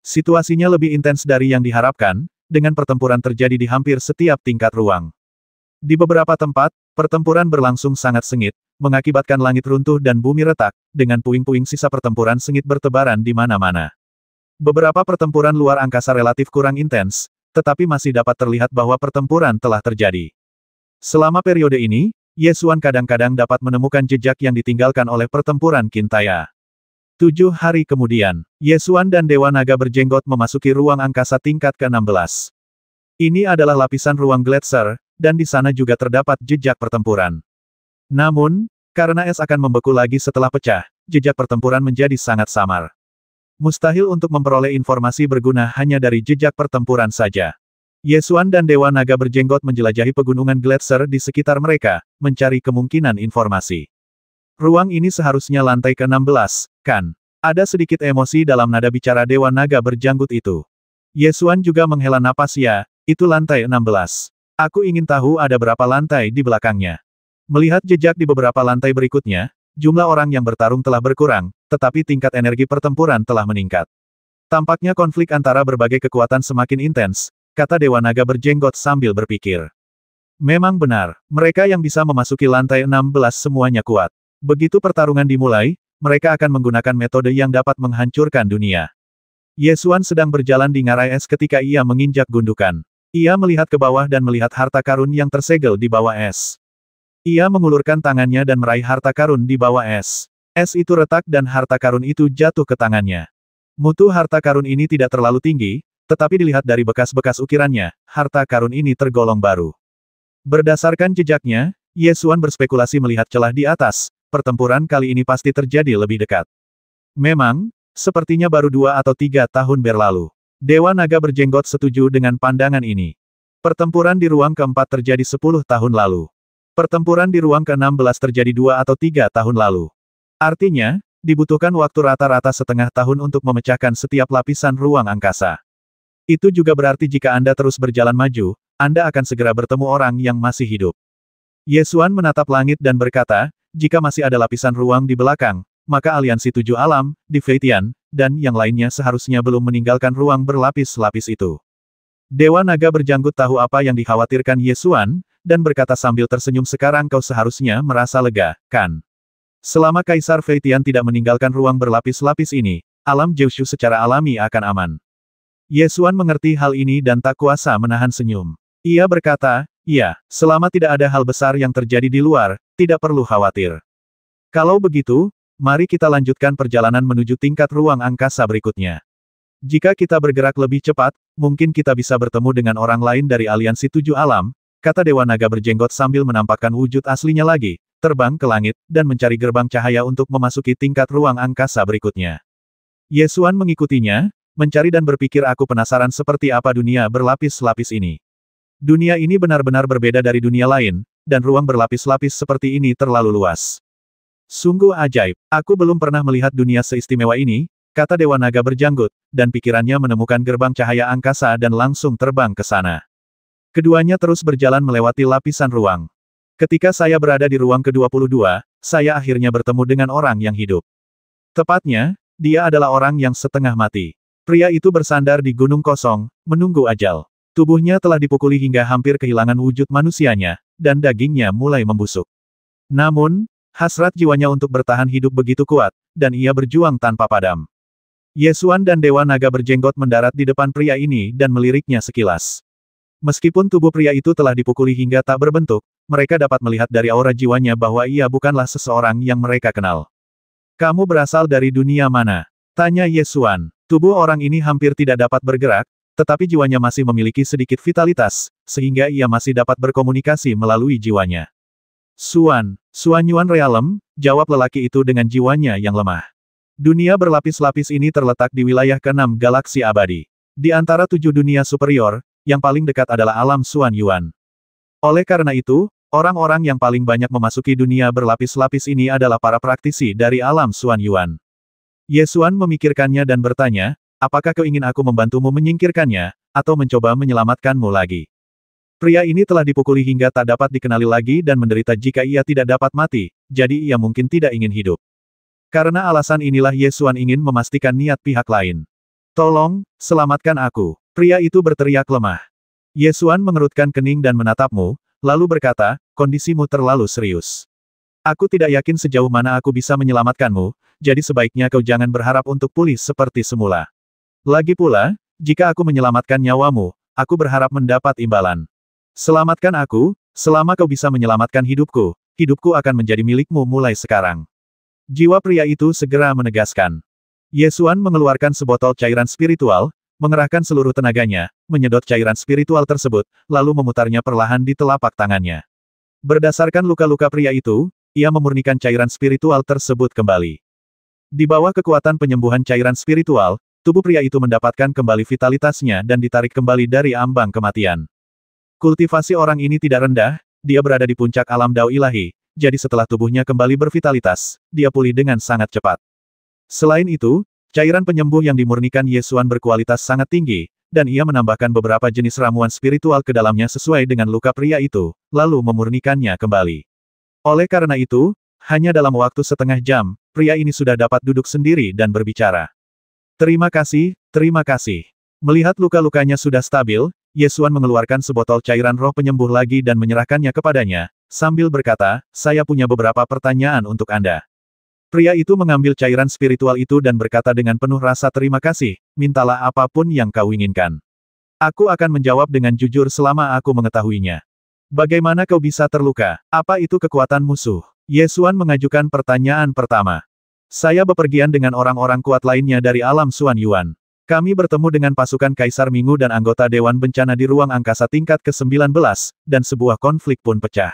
[SPEAKER 1] Situasinya lebih intens dari yang diharapkan, dengan pertempuran terjadi di hampir setiap tingkat ruang. Di beberapa tempat, pertempuran berlangsung sangat sengit, mengakibatkan langit runtuh dan bumi retak, dengan puing-puing sisa pertempuran sengit bertebaran di mana-mana. Beberapa pertempuran luar angkasa relatif kurang intens, tetapi masih dapat terlihat bahwa pertempuran telah terjadi. Selama periode ini, Yesuan kadang-kadang dapat menemukan jejak yang ditinggalkan oleh pertempuran Qin Tai. 7 hari kemudian, Yesuan dan Dewa Naga Berjenggot memasuki ruang angkasa tingkat ke-16. Ini adalah lapisan ruang Gletser, dan di sana juga terdapat jejak pertempuran. Namun, karena es akan membeku lagi setelah pecah, jejak pertempuran menjadi sangat samar. Mustahil untuk memperoleh informasi berguna hanya dari jejak pertempuran saja. Yesuan dan Dewa Naga Berjenggot menjelajahi pegunungan Gletser di sekitar mereka, mencari kemungkinan informasi. Ruang ini seharusnya lantai ke-16, kan? Ada sedikit emosi dalam nada bicara Dewa Naga Berjanggut itu. Yesuan juga menghela napas, ya, itu lantai 16. Aku ingin tahu ada berapa lantai di belakangnya. Melihat jejak di beberapa lantai berikutnya, jumlah orang yang bertarung telah berkurang, tetapi tingkat energi pertempuran telah meningkat. Tampaknya konflik antara berbagai kekuatan semakin intens, kata Dewa Naga Berjenggot sambil berpikir. Memang benar, mereka yang bisa memasuki lantai 16 semuanya kuat. Begitu pertarungan dimulai, mereka akan menggunakan metode yang dapat menghancurkan dunia. Yesuan sedang berjalan di ngarai es ketika ia menginjak gundukan. Ia melihat ke bawah dan melihat harta karun yang tersegel di bawah es. Ia mengulurkan tangannya dan meraih harta karun di bawah es. Es itu retak dan harta karun itu jatuh ke tangannya. Mutu harta karun ini tidak terlalu tinggi, tetapi dilihat dari bekas-bekas ukirannya, harta karun ini tergolong baru. Berdasarkan jejaknya, Yesuan berspekulasi melihat celah di atas, pertempuran kali ini pasti terjadi lebih dekat. Memang, sepertinya baru 2 atau 3 tahun berlalu. Dewa Naga Berjenggot setuju dengan pandangan ini. Pertempuran di ruang keempat terjadi 10 tahun lalu. Pertempuran di ruang ke-16 terjadi 2 atau 3 tahun lalu. Artinya, dibutuhkan waktu rata-rata setengah tahun untuk memecahkan setiap lapisan ruang angkasa. Itu juga berarti jika Anda terus berjalan maju, Anda akan segera bertemu orang yang masih hidup. Yesuan menatap langit dan berkata, jika masih ada lapisan ruang di belakang, maka aliansi 7 alam, Di Feitian, dan yang lainnya seharusnya belum meninggalkan ruang berlapis-lapis itu. Dewa Naga Berjanggut tahu apa yang dikhawatirkan Ye Xuan, dan berkata sambil tersenyum, sekarang kau seharusnya merasa lega, kan? Selama Kaisar Fei Tian tidak meninggalkan ruang berlapis-lapis ini, alam Jiushu secara alami akan aman. Ye Xuan mengerti hal ini dan tak kuasa menahan senyum. Ia berkata, iya, selama tidak ada hal besar yang terjadi di luar, tidak perlu khawatir. Kalau begitu, mari kita lanjutkan perjalanan menuju tingkat ruang angkasa berikutnya. Jika kita bergerak lebih cepat, mungkin kita bisa bertemu dengan orang lain dari aliansi 7 alam, kata Dewa Naga Berjenggot sambil menampakkan wujud aslinya lagi, terbang ke langit, dan mencari gerbang cahaya untuk memasuki tingkat ruang angkasa berikutnya. Ye Xuan mengikutinya, mencari dan berpikir, aku penasaran seperti apa dunia berlapis-lapis ini. Dunia ini benar-benar berbeda dari dunia lain, dan ruang berlapis-lapis seperti ini terlalu luas. Sungguh ajaib, aku belum pernah melihat dunia seistimewa ini, kata Dewa Naga Berjanggut, dan pikirannya menemukan gerbang cahaya angkasa dan langsung terbang ke sana. Keduanya terus berjalan melewati lapisan ruang. Ketika saya berada di ruang ke-22, saya akhirnya bertemu dengan orang yang hidup. Tepatnya, dia adalah orang yang setengah mati. Pria itu bersandar di gunung kosong, menunggu ajal. Tubuhnya telah dipukuli hingga hampir kehilangan wujud manusianya, dan dagingnya mulai membusuk. Namun, hasrat jiwanya untuk bertahan hidup begitu kuat, dan ia berjuang tanpa padam. Ye Xuan dan Dewa Naga Berjenggot mendarat di depan pria ini dan meliriknya sekilas. Meskipun tubuh pria itu telah dipukuli hingga tak berbentuk, mereka dapat melihat dari aura jiwanya bahwa ia bukanlah seseorang yang mereka kenal. Kamu berasal dari dunia mana? Tanya Ye Xuan. Tubuh orang ini hampir tidak dapat bergerak, tetapi jiwanya masih memiliki sedikit vitalitas, sehingga ia masih dapat berkomunikasi melalui jiwanya. Xuan Yuan Realm, jawab lelaki itu dengan jiwanya yang lemah. Dunia berlapis-lapis ini terletak di wilayah ke-6 galaksi abadi. Di antara 7 dunia superior, yang paling dekat adalah alam Xuan Yuan. Oleh karena itu, orang-orang yang paling banyak memasuki dunia berlapis-lapis ini adalah para praktisi dari alam Xuan Yuan. Ye Xuan memikirkannya dan bertanya, apakah kau ingin aku membantumu menyingkirkannya, atau mencoba menyelamatkanmu lagi? Pria ini telah dipukuli hingga tak dapat dikenali lagi dan menderita jika ia tidak dapat mati, jadi ia mungkin tidak ingin hidup. Karena alasan inilah Ye Xuan ingin memastikan niat pihak lain. Tolong, selamatkan aku. Pria itu berteriak lemah. Ye Xuan mengerutkan kening dan menatapmu, lalu berkata, kondisimu terlalu serius. Aku tidak yakin sejauh mana aku bisa menyelamatkanmu, jadi sebaiknya kau jangan berharap untuk pulih seperti semula. Lagi pula, jika aku menyelamatkan nyawamu, aku berharap mendapat imbalan. Selamatkan aku, selama kau bisa menyelamatkan hidupku, hidupku akan menjadi milikmu mulai sekarang. Jiwa pria itu segera menegaskan. Ye Xuan mengeluarkan sebotol cairan spiritual, mengerahkan seluruh tenaganya, menyedot cairan spiritual tersebut, lalu memutarnya perlahan di telapak tangannya. Berdasarkan luka-luka pria itu, ia memurnikan cairan spiritual tersebut kembali. Di bawah kekuatan penyembuhan cairan spiritual, tubuh pria itu mendapatkan kembali vitalitasnya dan ditarik kembali dari ambang kematian. Kultivasi orang ini tidak rendah, dia berada di puncak alam Dao Ilahi, jadi setelah tubuhnya kembali bervitalitas, dia pulih dengan sangat cepat. Selain itu, cairan penyembuh yang dimurnikan Ye Xuan berkualitas sangat tinggi, dan ia menambahkan beberapa jenis ramuan spiritual ke dalamnya sesuai dengan luka pria itu, lalu memurnikannya kembali. Oleh karena itu, hanya dalam waktu setengah jam, pria ini sudah dapat duduk sendiri dan berbicara. Terima kasih, terima kasih. Melihat luka-lukanya sudah stabil, Ye Xuan mengeluarkan sebotol cairan roh penyembuh lagi dan menyerahkannya kepadanya, sambil berkata, saya punya beberapa pertanyaan untuk Anda. Pria itu mengambil cairan spiritual itu dan berkata dengan penuh rasa terima kasih, mintalah apapun yang kau inginkan. Aku akan menjawab dengan jujur selama aku mengetahuinya. Bagaimana kau bisa terluka? Apa itu kekuatan musuh? Ye Xuan mengajukan pertanyaan pertama. Saya bepergian dengan orang-orang kuat lainnya dari alam Xuan Yuan. Kami bertemu dengan pasukan Kaisar Minggu dan anggota Dewan Bencana di ruang angkasa tingkat ke-19, dan sebuah konflik pun pecah.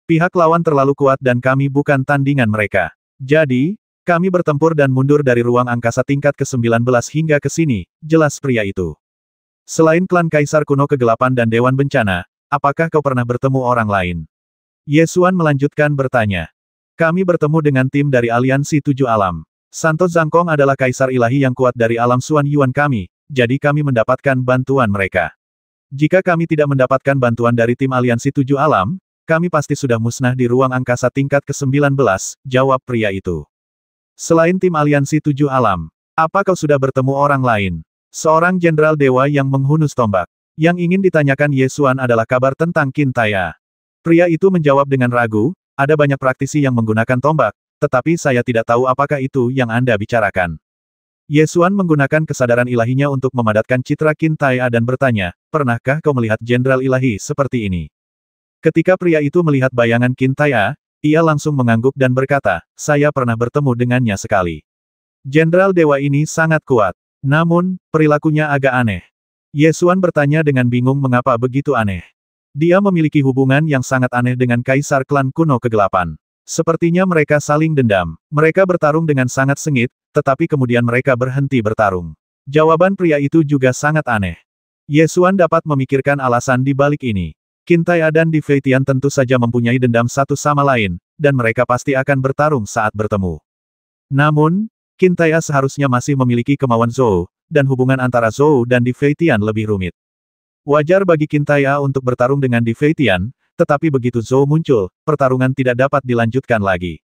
[SPEAKER 1] Pihak lawan terlalu kuat dan kami bukan tandingan mereka. Jadi, kami bertempur dan mundur dari ruang angkasa tingkat ke-19 hingga ke sini, jelas pria itu. Selain klan Kaisar Kuno Kegelapan dan Dewan Bencana, apakah kau pernah bertemu orang lain? Ye Xuan melanjutkan bertanya. Kami bertemu dengan tim dari Aliansi 7 Alam. Santo Zhangkong adalah kaisar ilahi yang kuat dari alam Xuan Yuan kami, jadi kami mendapatkan bantuan mereka. Jika kami tidak mendapatkan bantuan dari tim Aliansi 7 Alam, kami pasti sudah musnah di ruang angkasa tingkat ke-19, jawab pria itu. Selain tim Aliansi 7 Alam, apa kau sudah bertemu orang lain? Seorang jenderal dewa yang menghunus tombak. Yang ingin ditanyakan Ye Xuan adalah kabar tentang Qin Taya. Pria itu menjawab dengan ragu, ada banyak praktisi yang menggunakan tombak, tetapi saya tidak tahu apakah itu yang Anda bicarakan. Ye Xuan menggunakan kesadaran ilahinya untuk memadatkan citra Qin Taya dan bertanya, pernahkah kau melihat jenderal ilahi seperti ini? Ketika pria itu melihat bayangan Qin Taya, ia langsung mengangguk dan berkata, saya pernah bertemu dengannya sekali. Jenderal dewa ini sangat kuat. Namun, perilakunya agak aneh. Ye Xuan bertanya dengan bingung mengapa begitu aneh. Dia memiliki hubungan yang sangat aneh dengan Kaisar Klan Kuno Kegelapan. Sepertinya mereka saling dendam. Mereka bertarung dengan sangat sengit, tetapi kemudian mereka berhenti bertarung. Jawaban pria itu juga sangat aneh. Ye Xuan dapat memikirkan alasan di balik ini. Qin Taya dan Di Feitian tentu saja mempunyai dendam satu sama lain, dan mereka pasti akan bertarung saat bertemu. Namun, Qin Taya seharusnya masih memiliki kemauan Zhou, dan hubungan antara Zhou dan Di Feitian lebih rumit. Wajar bagi Qin Taya untuk bertarung dengan Di Feitian, tetapi begitu Zhou muncul, pertarungan tidak dapat dilanjutkan lagi.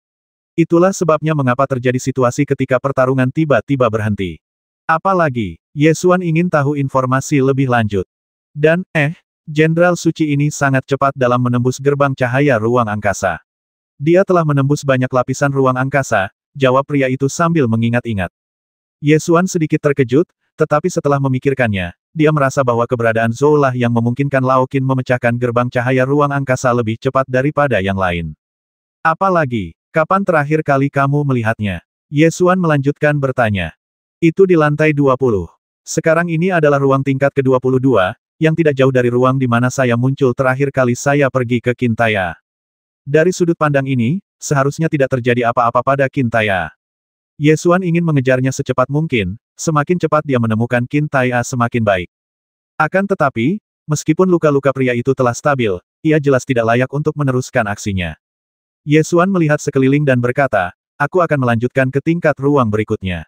[SPEAKER 1] Itulah sebabnya mengapa terjadi situasi ketika pertarungan tiba-tiba berhenti. Apalagi, Ye Xuan ingin tahu informasi lebih lanjut. Dan, Jenderal Suci ini sangat cepat dalam menembus gerbang cahaya ruang angkasa. Dia telah menembus banyak lapisan ruang angkasa, jawab pria itu sambil mengingat-ingat. Ye Xuan sedikit terkejut, tetapi setelah memikirkannya, dia merasa bahwa keberadaan Zhou lah yang memungkinkan Lao Qin memecahkan gerbang cahaya ruang angkasa lebih cepat daripada yang lain. Apalagi, kapan terakhir kali kamu melihatnya? Ye Xuan melanjutkan bertanya. Itu di lantai 20. Sekarang ini adalah ruang tingkat ke-22, yang tidak jauh dari ruang di mana saya muncul terakhir kali saya pergi ke Qin Taya. Dari sudut pandang ini, seharusnya tidak terjadi apa-apa pada Qin Taya. Ye Xuan ingin mengejarnya secepat mungkin, semakin cepat dia menemukan Qin Taya semakin baik. Akan tetapi, meskipun luka-luka pria itu telah stabil, ia jelas tidak layak untuk meneruskan aksinya. Ye Xuan melihat sekeliling dan berkata, aku akan melanjutkan ke tingkat ruang berikutnya.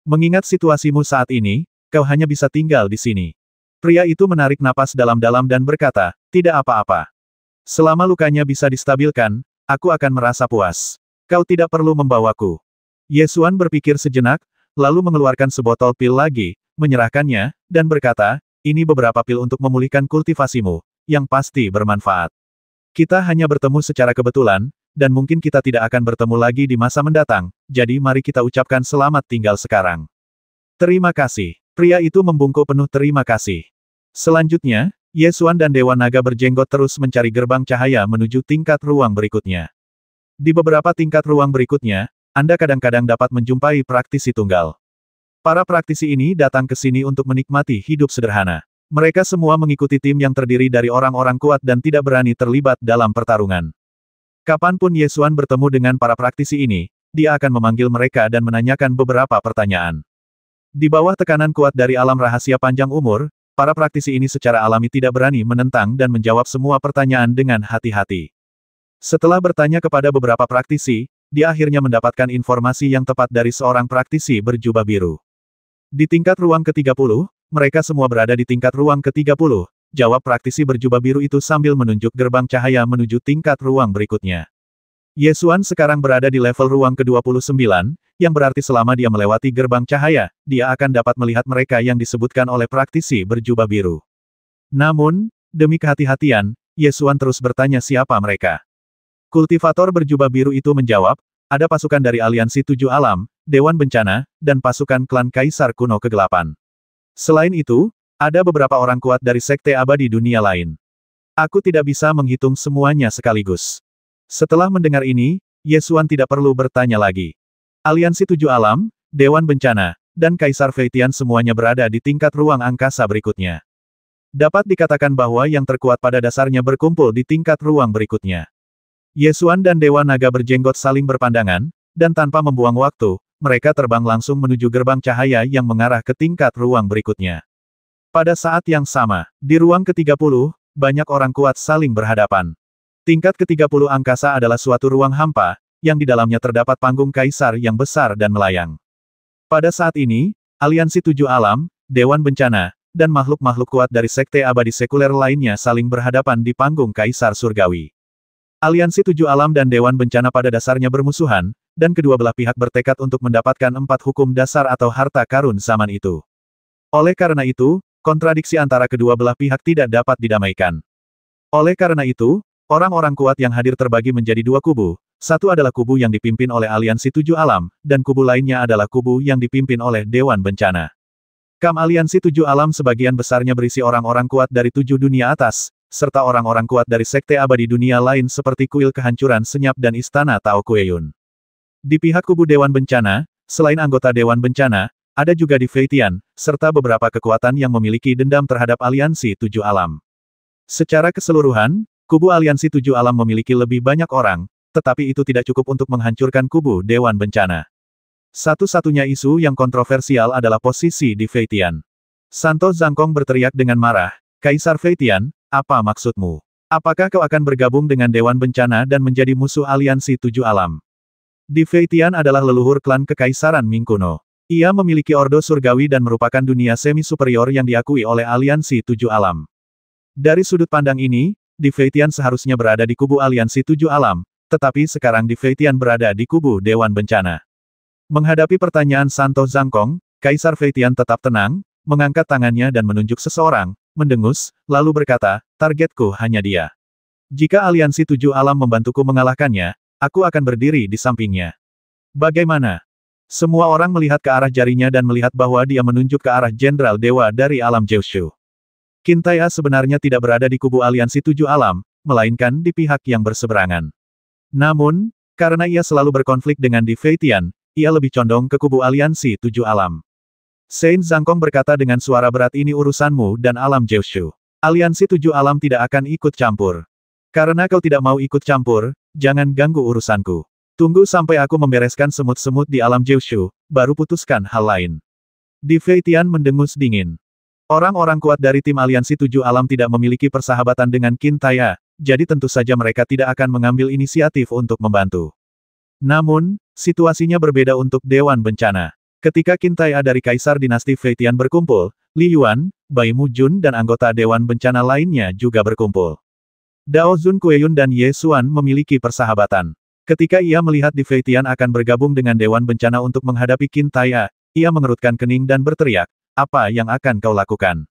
[SPEAKER 1] Mengingat situasimu saat ini, kau hanya bisa tinggal di sini. Pria itu menarik napas dalam-dalam dan berkata, tidak apa-apa. Selama lukanya bisa distabilkan, aku akan merasa puas. Kau tidak perlu membawaku. Ye Xuan berpikir sejenak, lalu mengeluarkan sebotol pil lagi, menyerahkannya, dan berkata, ini beberapa pil untuk memulihkan kultivasimu, yang pasti bermanfaat. Kita hanya bertemu secara kebetulan, dan mungkin kita tidak akan bertemu lagi di masa mendatang, jadi mari kita ucapkan selamat tinggal sekarang. Terima kasih. Pria itu membungkuk penuh terima kasih. Selanjutnya, Ye Xuan dan Dewa Naga Berjenggot terus mencari gerbang cahaya menuju tingkat ruang berikutnya. Di beberapa tingkat ruang berikutnya, Anda kadang-kadang dapat menjumpai praktisi tunggal. Para praktisi ini datang ke sini untuk menikmati hidup sederhana. Mereka semua mengikuti tim yang terdiri dari orang-orang kuat dan tidak berani terlibat dalam pertarungan. Kapanpun Ye Xuan bertemu dengan para praktisi ini, dia akan memanggil mereka dan menanyakan beberapa pertanyaan. Di bawah tekanan kuat dari alam rahasia panjang umur, para praktisi ini secara alami tidak berani menentang dan menjawab semua pertanyaan dengan hati-hati. Setelah bertanya kepada beberapa praktisi, dia akhirnya mendapatkan informasi yang tepat dari seorang praktisi berjubah biru. Di tingkat ruang ke-30, mereka semua berada di tingkat ruang ke-30, jawab praktisi berjubah biru itu sambil menunjuk gerbang cahaya menuju tingkat ruang berikutnya. Ye Xuan sekarang berada di level ruang ke-29, yang berarti selama dia melewati gerbang cahaya, dia akan dapat melihat mereka yang disebutkan oleh praktisi berjubah biru. Namun, demi kehati-hatian, Ye Xuan terus bertanya siapa mereka. Kultivator berjubah biru itu menjawab, ada pasukan dari Aliansi Tujuh Alam, Dewan Bencana, dan pasukan klan Kaisar Kuno Kegelapan. Selain itu, ada beberapa orang kuat dari Sekte Abadi dunia lain. Aku tidak bisa menghitung semuanya sekaligus. Setelah mendengar ini, Ye Xuan tidak perlu bertanya lagi. Aliansi Tujuh Alam, Dewan Bencana, dan Kaisar Feitian semuanya berada di tingkat ruang angkasa berikutnya. Dapat dikatakan bahwa yang terkuat pada dasarnya berkumpul di tingkat ruang berikutnya. Ye Xuan dan Dewa Naga Berjenggot saling berpandangan, dan tanpa membuang waktu, mereka terbang langsung menuju gerbang cahaya yang mengarah ke tingkat ruang berikutnya. Pada saat yang sama, di ruang ke-30, banyak orang kuat saling berhadapan. Tingkat ke-30 angkasa adalah suatu ruang hampa, yang di dalamnya terdapat panggung kaisar yang besar dan melayang. Pada saat ini, Aliansi Tujuh Alam, Dewan Bencana, dan makhluk-makhluk kuat dari Sekte Abadi sekuler lainnya saling berhadapan di panggung kaisar surgawi. Aliansi Tujuh Alam dan Dewan Bencana pada dasarnya bermusuhan, dan kedua belah pihak bertekad untuk mendapatkan 4 hukum dasar atau harta karun zaman itu. Oleh karena itu, kontradiksi antara kedua belah pihak tidak dapat didamaikan. Oleh karena itu, orang-orang kuat yang hadir terbagi menjadi dua kubu. Satu adalah kubu yang dipimpin oleh Aliansi Tujuh Alam, dan kubu lainnya adalah kubu yang dipimpin oleh Dewan Bencana. Aliansi Tujuh Alam sebagian besarnya berisi orang-orang kuat dari tujuh dunia atas, serta orang-orang kuat dari sekte abadi dunia lain seperti Kuil Kehancuran Senyap dan Istana Tao Kueyun. Di pihak kubu Dewan Bencana, selain anggota Dewan Bencana, ada juga Di Feitian, serta beberapa kekuatan yang memiliki dendam terhadap Aliansi Tujuh Alam. Secara keseluruhan, kubu Aliansi Tujuh Alam memiliki lebih banyak orang, tetapi itu tidak cukup untuk menghancurkan kubu Dewan Bencana. Satu-satunya isu yang kontroversial adalah posisi Di Feitian. Santo Zhangkong berteriak dengan marah, "Kaisar Feitian, apa maksudmu? Apakah kau akan bergabung dengan Dewan Bencana dan menjadi musuh Aliansi Tujuh Alam?" Di Feitian adalah leluhur klan Kekaisaran Ming kuno. Ia memiliki ordo surgawi dan merupakan dunia semi-superior yang diakui oleh Aliansi Tujuh Alam. Dari sudut pandang ini, Di Feitian seharusnya berada di kubu Aliansi Tujuh Alam, tetapi sekarang Di Feitian berada di kubu Dewan Bencana. Menghadapi pertanyaan Santo Zhangkong, Kaisar Feitian tetap tenang, mengangkat tangannya dan menunjuk seseorang, mendengus, lalu berkata, "Targetku hanya dia. Jika Aliansi Tujuh Alam membantuku mengalahkannya, aku akan berdiri di sampingnya." Bagaimana? Semua orang melihat ke arah jarinya dan melihat bahwa dia menunjuk ke arah Jenderal Dewa dari alam Jiushu. Qin Taiya sebenarnya tidak berada di kubu Aliansi Tujuh Alam, melainkan di pihak yang berseberangan. Namun, karena ia selalu berkonflik dengan Di Feitian, ia lebih condong ke kubu Aliansi Tujuh Alam. Saint Zhangkong berkata dengan suara berat, "Ini urusanmu dan alam Jiushu. Aliansi Tujuh Alam tidak akan ikut campur. Karena kau tidak mau ikut campur, jangan ganggu urusanku. Tunggu sampai aku membereskan semut-semut di alam Jiushu, baru putuskan hal lain." Di Feitian mendengus dingin. Orang-orang kuat dari tim Aliansi Tujuh Alam tidak memiliki persahabatan dengan Qin Taiya, jadi tentu saja mereka tidak akan mengambil inisiatif untuk membantu. Namun, situasinya berbeda untuk Dewan Bencana. Ketika Qin Taiya dari Kaisar Dinasti Feitian berkumpul, Li Yuan, Bai Mujun dan anggota Dewan Bencana lainnya juga berkumpul. Dao Zun Kueyun dan Ye Xuan memiliki persahabatan. Ketika ia melihat Di Feitian akan bergabung dengan Dewan Bencana untuk menghadapi Qin Taiya, ia mengerutkan kening dan berteriak, "Apa yang akan kau lakukan?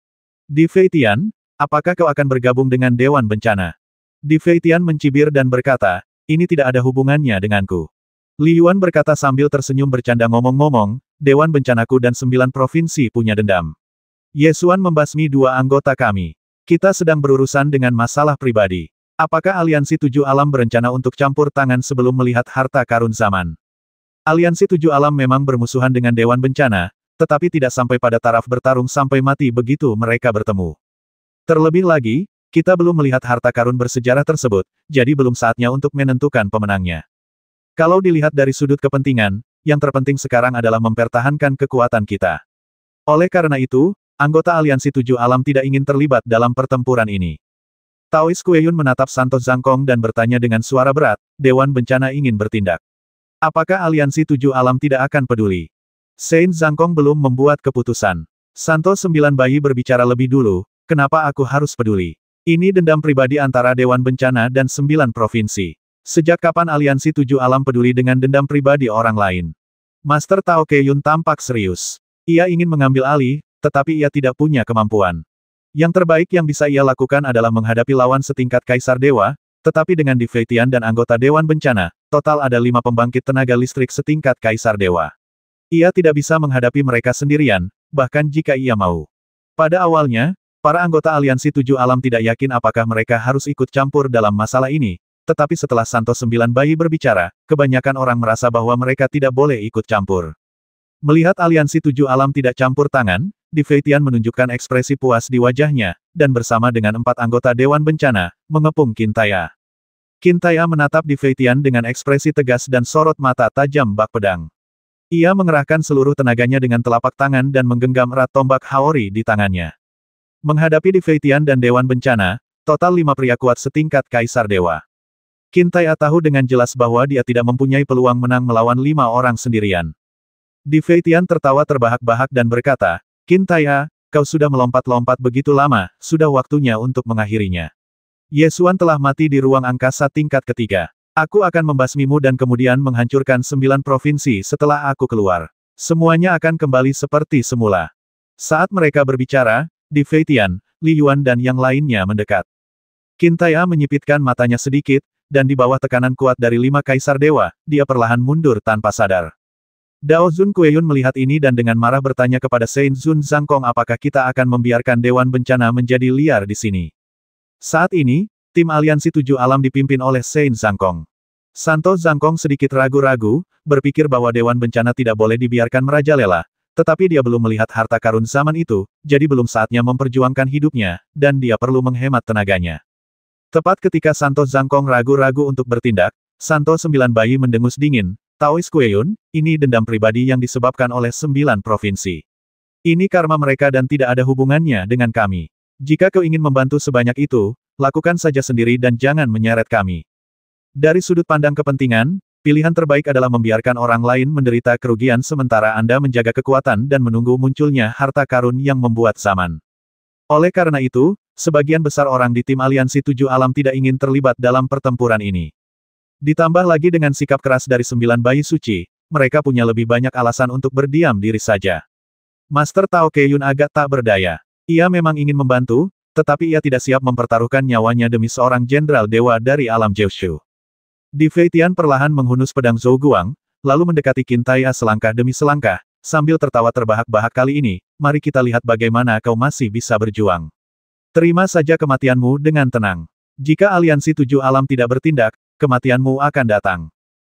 [SPEAKER 1] Di Feitian, apakah kau akan bergabung dengan Dewan Bencana?" Di Feitian mencibir dan berkata, "Ini tidak ada hubungannya denganku." Li Yuan berkata sambil tersenyum bercanda, "Ngomong-ngomong, Dewan Bencanaku dan 9 provinsi punya dendam. Ye Xuan membasmi 2 anggota kami. Kita sedang berurusan dengan masalah pribadi. Apakah Aliansi Tujuh Alam berencana untuk campur tangan sebelum melihat harta karun zaman?" Aliansi Tujuh Alam memang bermusuhan dengan Dewan Bencana, tetapi tidak sampai pada taraf bertarung sampai mati begitu mereka bertemu. Terlebih lagi, kita belum melihat harta karun bersejarah tersebut, jadi belum saatnya untuk menentukan pemenangnya. Kalau dilihat dari sudut kepentingan, yang terpenting sekarang adalah mempertahankan kekuatan kita. Oleh karena itu, anggota Aliansi Tujuh Alam tidak ingin terlibat dalam pertempuran ini. Taois Kueyun menatap Santo Zhangkong dan bertanya dengan suara berat, "Dewan Bencana ingin bertindak. Apakah Aliansi Tujuh Alam tidak akan peduli?" Saint Zhangkong belum membuat keputusan. Santo Sembilan Bayi berbicara lebih dulu, "Kenapa aku harus peduli? Ini dendam pribadi antara Dewan Bencana dan 9 provinsi. Sejak kapan Aliansi Tujuh Alam peduli dengan dendam pribadi orang lain?" Master Tao Keiyun tampak serius. Ia ingin mengambil alih, tetapi ia tidak punya kemampuan. Yang terbaik yang bisa ia lakukan adalah menghadapi lawan setingkat Kaisar Dewa, tetapi dengan Di Feitian dan anggota Dewan Bencana, total ada 5 pembangkit tenaga listrik setingkat Kaisar Dewa. Ia tidak bisa menghadapi mereka sendirian, bahkan jika ia mau. Pada awalnya, para anggota Aliansi Tujuh Alam tidak yakin apakah mereka harus ikut campur dalam masalah ini, tetapi setelah Santo Sembilan Bayi berbicara, kebanyakan orang merasa bahwa mereka tidak boleh ikut campur. Melihat Aliansi Tujuh Alam tidak campur tangan, Di Feitian menunjukkan ekspresi puas di wajahnya, dan bersama dengan 4 anggota Dewan Bencana, mengepung Qin Taiya. Qin Taiya menatap Di Feitian dengan ekspresi tegas dan sorot mata tajam bak pedang. Ia mengerahkan seluruh tenaganya dengan telapak tangan dan menggenggam erat tombak Haori di tangannya. Menghadapi Di Feitian dan Dewan Bencana, total 5 pria kuat setingkat Kaisar Dewa. Qin Taiya tahu dengan jelas bahwa dia tidak mempunyai peluang menang melawan 5 orang sendirian. Di Feitian tertawa terbahak-bahak dan berkata, "Qin Taiya, kau sudah melompat-lompat begitu lama, sudah waktunya untuk mengakhirinya. Ye Xuan telah mati di ruang angkasa tingkat ketiga. Aku akan membasmimu dan kemudian menghancurkan 9 provinsi setelah aku keluar. Semuanya akan kembali seperti semula." Saat mereka berbicara, Di Feitian, Li Yuan dan yang lainnya mendekat. Qin Tai'e menyipitkan matanya sedikit, dan di bawah tekanan kuat dari 5 kaisar dewa, dia perlahan mundur tanpa sadar. Dao Zun Kueyun melihat ini dan dengan marah bertanya kepada Sein Zun Zhangkong apakah kita akan membiarkan Dewan Bencana menjadi liar di sini. Saat ini, tim aliansi 7 alam dipimpin oleh Sein Zhangkong. Santo Zhangkong sedikit ragu-ragu, berpikir bahwa Dewan Bencana tidak boleh dibiarkan merajalela, tetapi dia belum melihat harta karun zaman itu, jadi belum saatnya memperjuangkan hidupnya, dan dia perlu menghemat tenaganya. Tepat ketika Santo Zhangkong ragu-ragu untuk bertindak, Santo Sembilan Bayi mendengus dingin, Taois Kueyun, ini dendam pribadi yang disebabkan oleh 9 provinsi. Ini karma mereka dan tidak ada hubungannya dengan kami. Jika kau ingin membantu sebanyak itu, lakukan saja sendiri dan jangan menyeret kami. Dari sudut pandang kepentingan, pilihan terbaik adalah membiarkan orang lain menderita kerugian sementara Anda menjaga kekuatan dan menunggu munculnya harta karun yang membuat zaman. Oleh karena itu, sebagian besar orang di tim aliansi 7 alam tidak ingin terlibat dalam pertempuran ini. Ditambah lagi dengan sikap keras dari 9 bayi suci, mereka punya lebih banyak alasan untuk berdiam diri saja. Master Tao Keiyun agak tak berdaya. Ia memang ingin membantu, tetapi ia tidak siap mempertaruhkan nyawanya demi seorang jenderal dewa dari alam Jiushu. Di Feitian perlahan menghunus pedang Zhou Guang, lalu mendekati Qin Tai'e selangkah demi selangkah, sambil tertawa terbahak-bahak kali ini, mari kita lihat bagaimana kau masih bisa berjuang. Terima saja kematianmu dengan tenang. Jika aliansi 7 alam tidak bertindak, kematianmu akan datang.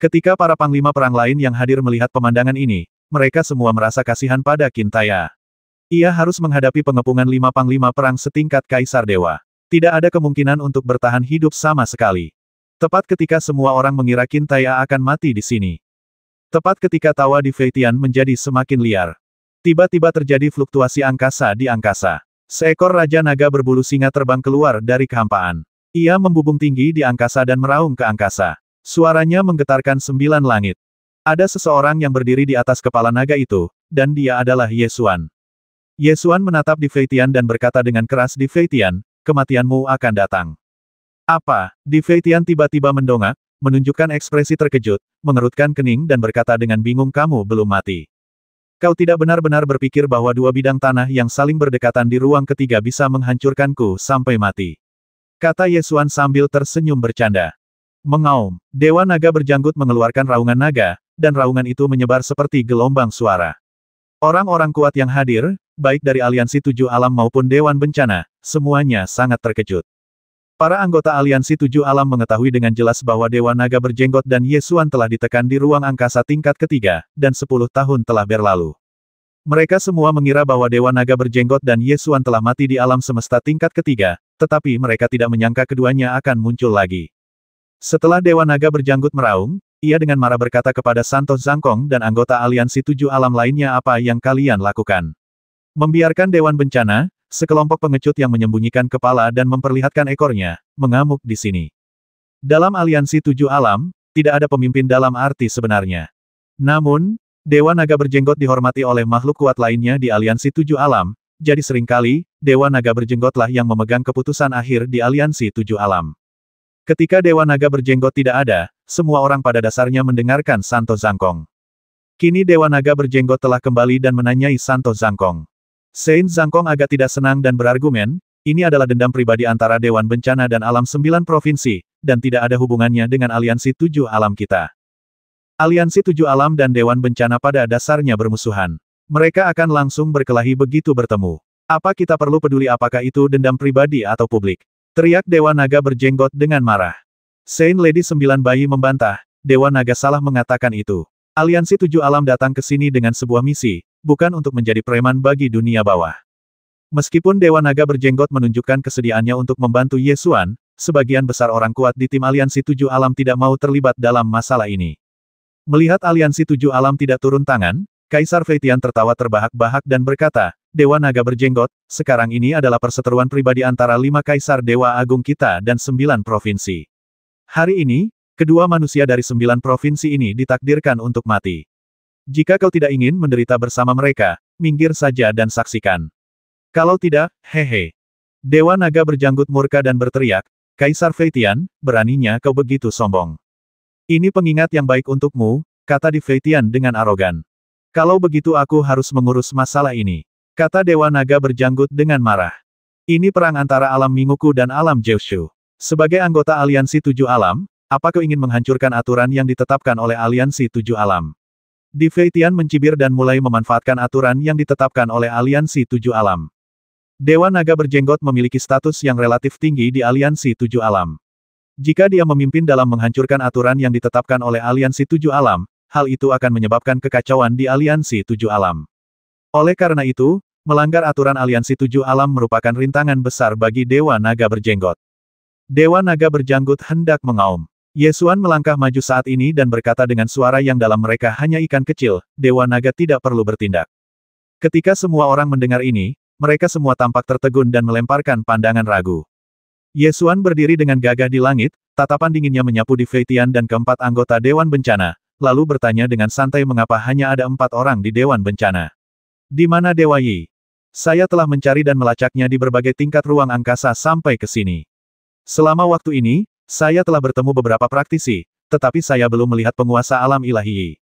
[SPEAKER 1] Ketika para panglima perang lain yang hadir melihat pemandangan ini, mereka semua merasa kasihan pada Qin Tai'e. Ia harus menghadapi pengepungan 5 panglima perang setingkat kaisar dewa. Tidak ada kemungkinan untuk bertahan hidup sama sekali. Tepat ketika semua orang mengira Qin Tai'e akan mati di sini. Tepat ketika tawa di Feitian menjadi semakin liar. Tiba-tiba terjadi fluktuasi angkasa di angkasa. Seekor Raja Naga berbulu singa terbang keluar dari kehampaan. Ia membubung tinggi di angkasa dan meraung ke angkasa. Suaranya menggetarkan 9 langit. Ada seseorang yang berdiri di atas kepala naga itu, dan dia adalah Ye Xuan. Ye Xuan menatap di Feitian dan berkata dengan keras di Feitian, kematianmu akan datang. Apa? Di Feitian tiba-tiba mendongak, menunjukkan ekspresi terkejut, mengerutkan kening dan berkata dengan bingung kamu belum mati. Kau tidak benar-benar berpikir bahwa 2 bidang tanah yang saling berdekatan di ruang ketiga bisa menghancurkanku sampai mati. Kata Ye Xuan sambil tersenyum bercanda. Mengaum, Dewa Naga berjanggut mengeluarkan raungan naga, dan raungan itu menyebar seperti gelombang suara. Orang-orang kuat yang hadir, baik dari aliansi 7 alam maupun Dewan Bencana, semuanya sangat terkejut. Para anggota aliansi 7 alam mengetahui dengan jelas bahwa Dewa Naga berjenggot dan Ye Xuan telah ditekan di ruang angkasa tingkat ketiga, dan 10 tahun telah berlalu. Mereka semua mengira bahwa Dewa Naga berjenggot dan Ye Xuan telah mati di alam semesta tingkat ketiga, tetapi mereka tidak menyangka keduanya akan muncul lagi. Setelah Dewa Naga berjanggut meraung, ia dengan marah berkata kepada Santo Zhangkong dan anggota aliansi 7 alam lainnya apa yang kalian lakukan. Membiarkan Dewan Bencana, sekelompok pengecut yang menyembunyikan kepala dan memperlihatkan ekornya, mengamuk di sini. Dalam aliansi 7 alam, tidak ada pemimpin dalam arti sebenarnya. Namun, Dewa Naga berjenggot dihormati oleh makhluk kuat lainnya di aliansi 7 alam, jadi seringkali, Dewa Naga berjenggotlah yang memegang keputusan akhir di aliansi 7 alam. Ketika Dewa Naga berjenggot tidak ada, semua orang pada dasarnya mendengarkan Santo Zhangkong. Kini Dewa Naga berjenggot telah kembali dan menanyai Santo Zhangkong. Sein Zhangkong agak tidak senang dan berargumen, ini adalah dendam pribadi antara Dewan Bencana dan alam 9 provinsi, dan tidak ada hubungannya dengan aliansi 7 alam kita. Aliansi 7 alam dan Dewan Bencana pada dasarnya bermusuhan. Mereka akan langsung berkelahi begitu bertemu. Apa kita perlu peduli apakah itu dendam pribadi atau publik? Teriak Dewa Naga berjenggot dengan marah. Sein Lady 9 Bayi membantah, Dewa Naga salah mengatakan itu. Aliansi 7 alam datang ke sini dengan sebuah misi, bukan untuk menjadi preman bagi dunia bawah. Meskipun Dewa Naga berjenggot menunjukkan kesediaannya untuk membantu Ye Xuan, sebagian besar orang kuat di tim aliansi 7 alam tidak mau terlibat dalam masalah ini. Melihat aliansi 7 alam tidak turun tangan, Kaisar Feitian tertawa terbahak-bahak dan berkata, Dewa Naga berjenggot, sekarang ini adalah perseteruan pribadi antara 5 kaisar Dewa Agung kita dan 9 provinsi. Hari ini, kedua manusia dari 9 provinsi ini ditakdirkan untuk mati. Jika kau tidak ingin menderita bersama mereka, minggir saja dan saksikan. Kalau tidak, hehe. Dewa Naga berjanggut murka dan berteriak, Kaisar Feitian, beraninya kau begitu sombong. Ini pengingat yang baik untukmu, kata di Feitian dengan arogan. Kalau begitu aku harus mengurus masalah ini. Kata Dewa Naga berjanggut dengan marah. Ini perang antara alam Minguku dan alam Zeushu. Sebagai anggota aliansi 7 alam, apa kau ingin menghancurkan aturan yang ditetapkan oleh aliansi 7 alam? Di Fei Tian mencibir dan mulai memanfaatkan aturan yang ditetapkan oleh aliansi 7 alam. Dewa Naga berjenggot memiliki status yang relatif tinggi di aliansi 7 alam. Jika dia memimpin dalam menghancurkan aturan yang ditetapkan oleh aliansi 7 alam, hal itu akan menyebabkan kekacauan di aliansi 7 alam. Oleh karena itu, melanggar aturan aliansi 7 alam merupakan rintangan besar bagi Dewa Naga berjenggot. Dewa Naga berjanggut hendak mengaum. Ye Xuan melangkah maju saat ini dan berkata dengan suara yang dalam mereka hanya ikan kecil, Dewa Naga tidak perlu bertindak. Ketika semua orang mendengar ini, mereka semua tampak tertegun dan melemparkan pandangan ragu. Ye Xuan berdiri dengan gagah di langit, tatapan dinginnya menyapu Di Fei Tian dan keempat anggota Dewan Bencana, lalu bertanya dengan santai mengapa hanya ada 4 orang di Dewan Bencana. Di mana Dewa Yi? Saya telah mencari dan melacaknya di berbagai tingkat ruang angkasa sampai ke sini. Selama waktu ini, saya telah bertemu beberapa praktisi, tetapi saya belum melihat penguasa alam ilahi.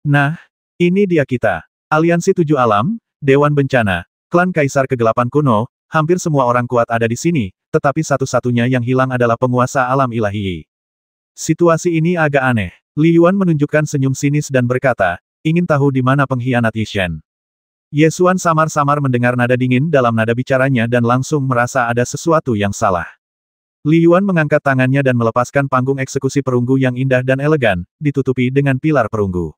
[SPEAKER 1] Nah, ini dia kita. Aliansi 7 alam, Dewan Bencana, klan Kaisar Kegelapan kuno, hampir semua orang kuat ada di sini, tetapi satu-satunya yang hilang adalah penguasa alam ilahi. Situasi ini agak aneh. Li Yuan menunjukkan senyum sinis dan berkata, ingin tahu di mana pengkhianat Yi Shen. Ye Xuan samar-samar mendengar nada dingin dalam nada bicaranya dan langsung merasa ada sesuatu yang salah. Li Yuan mengangkat tangannya dan melepaskan panggung eksekusi perunggu yang indah dan elegan, ditutupi dengan pilar perunggu.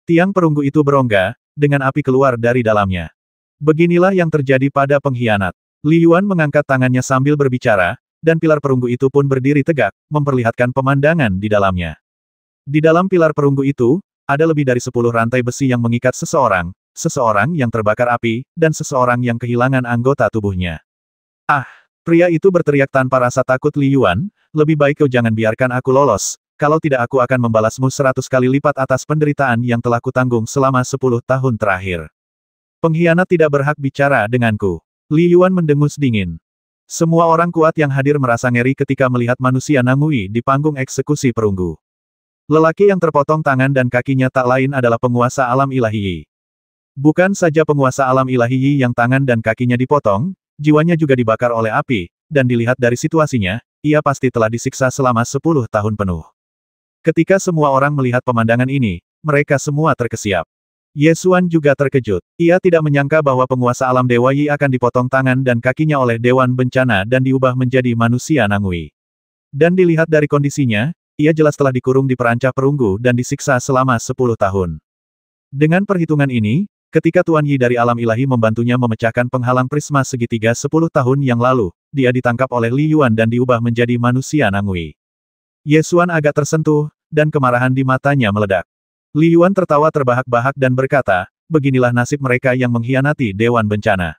[SPEAKER 1] Tiang perunggu itu berongga, dengan api keluar dari dalamnya. Beginilah yang terjadi pada pengkhianat. Li Yuan mengangkat tangannya sambil berbicara, dan pilar perunggu itu pun berdiri tegak, memperlihatkan pemandangan di dalamnya. Di dalam pilar perunggu itu, ada lebih dari 10 rantai besi yang mengikat seseorang, seseorang yang terbakar api, dan seseorang yang kehilangan anggota tubuhnya. Ah! Pria itu berteriak tanpa rasa takut. Li Yuan, lebih baik kau jangan biarkan aku lolos, kalau tidak aku akan membalasmu 100 kali lipat atas penderitaan yang telah kutanggung selama 10 tahun terakhir. Pengkhianat tidak berhak bicara denganku. Li Yuan mendengus dingin. Semua orang kuat yang hadir merasa ngeri ketika melihat manusia Nangui di panggung eksekusi perunggu. Lelaki yang terpotong tangan dan kakinya tak lain adalah penguasa alam ilahi. Bukan saja penguasa alam ilahi yang tangan dan kakinya dipotong, jiwanya juga dibakar oleh api, dan dilihat dari situasinya, ia pasti telah disiksa selama 10 tahun penuh. Ketika semua orang melihat pemandangan ini, mereka semua terkesiap. Ye Xuan juga terkejut. Ia tidak menyangka bahwa penguasa alam Dewa Yi akan dipotong tangan dan kakinya oleh Dewan Bencana dan diubah menjadi manusia Nangui. Dan dilihat dari kondisinya, ia jelas telah dikurung di perancah perunggu dan disiksa selama 10 tahun. Dengan perhitungan ini, ketika Tuan Yi dari alam ilahi membantunya memecahkan penghalang prisma segitiga 10 tahun yang lalu, dia ditangkap oleh Li Yuan dan diubah menjadi manusia Nangui. Ye Xuan agak tersentuh, dan kemarahan di matanya meledak. Li Yuan tertawa terbahak-bahak dan berkata, beginilah nasib mereka yang mengkhianati Dewan Bencana.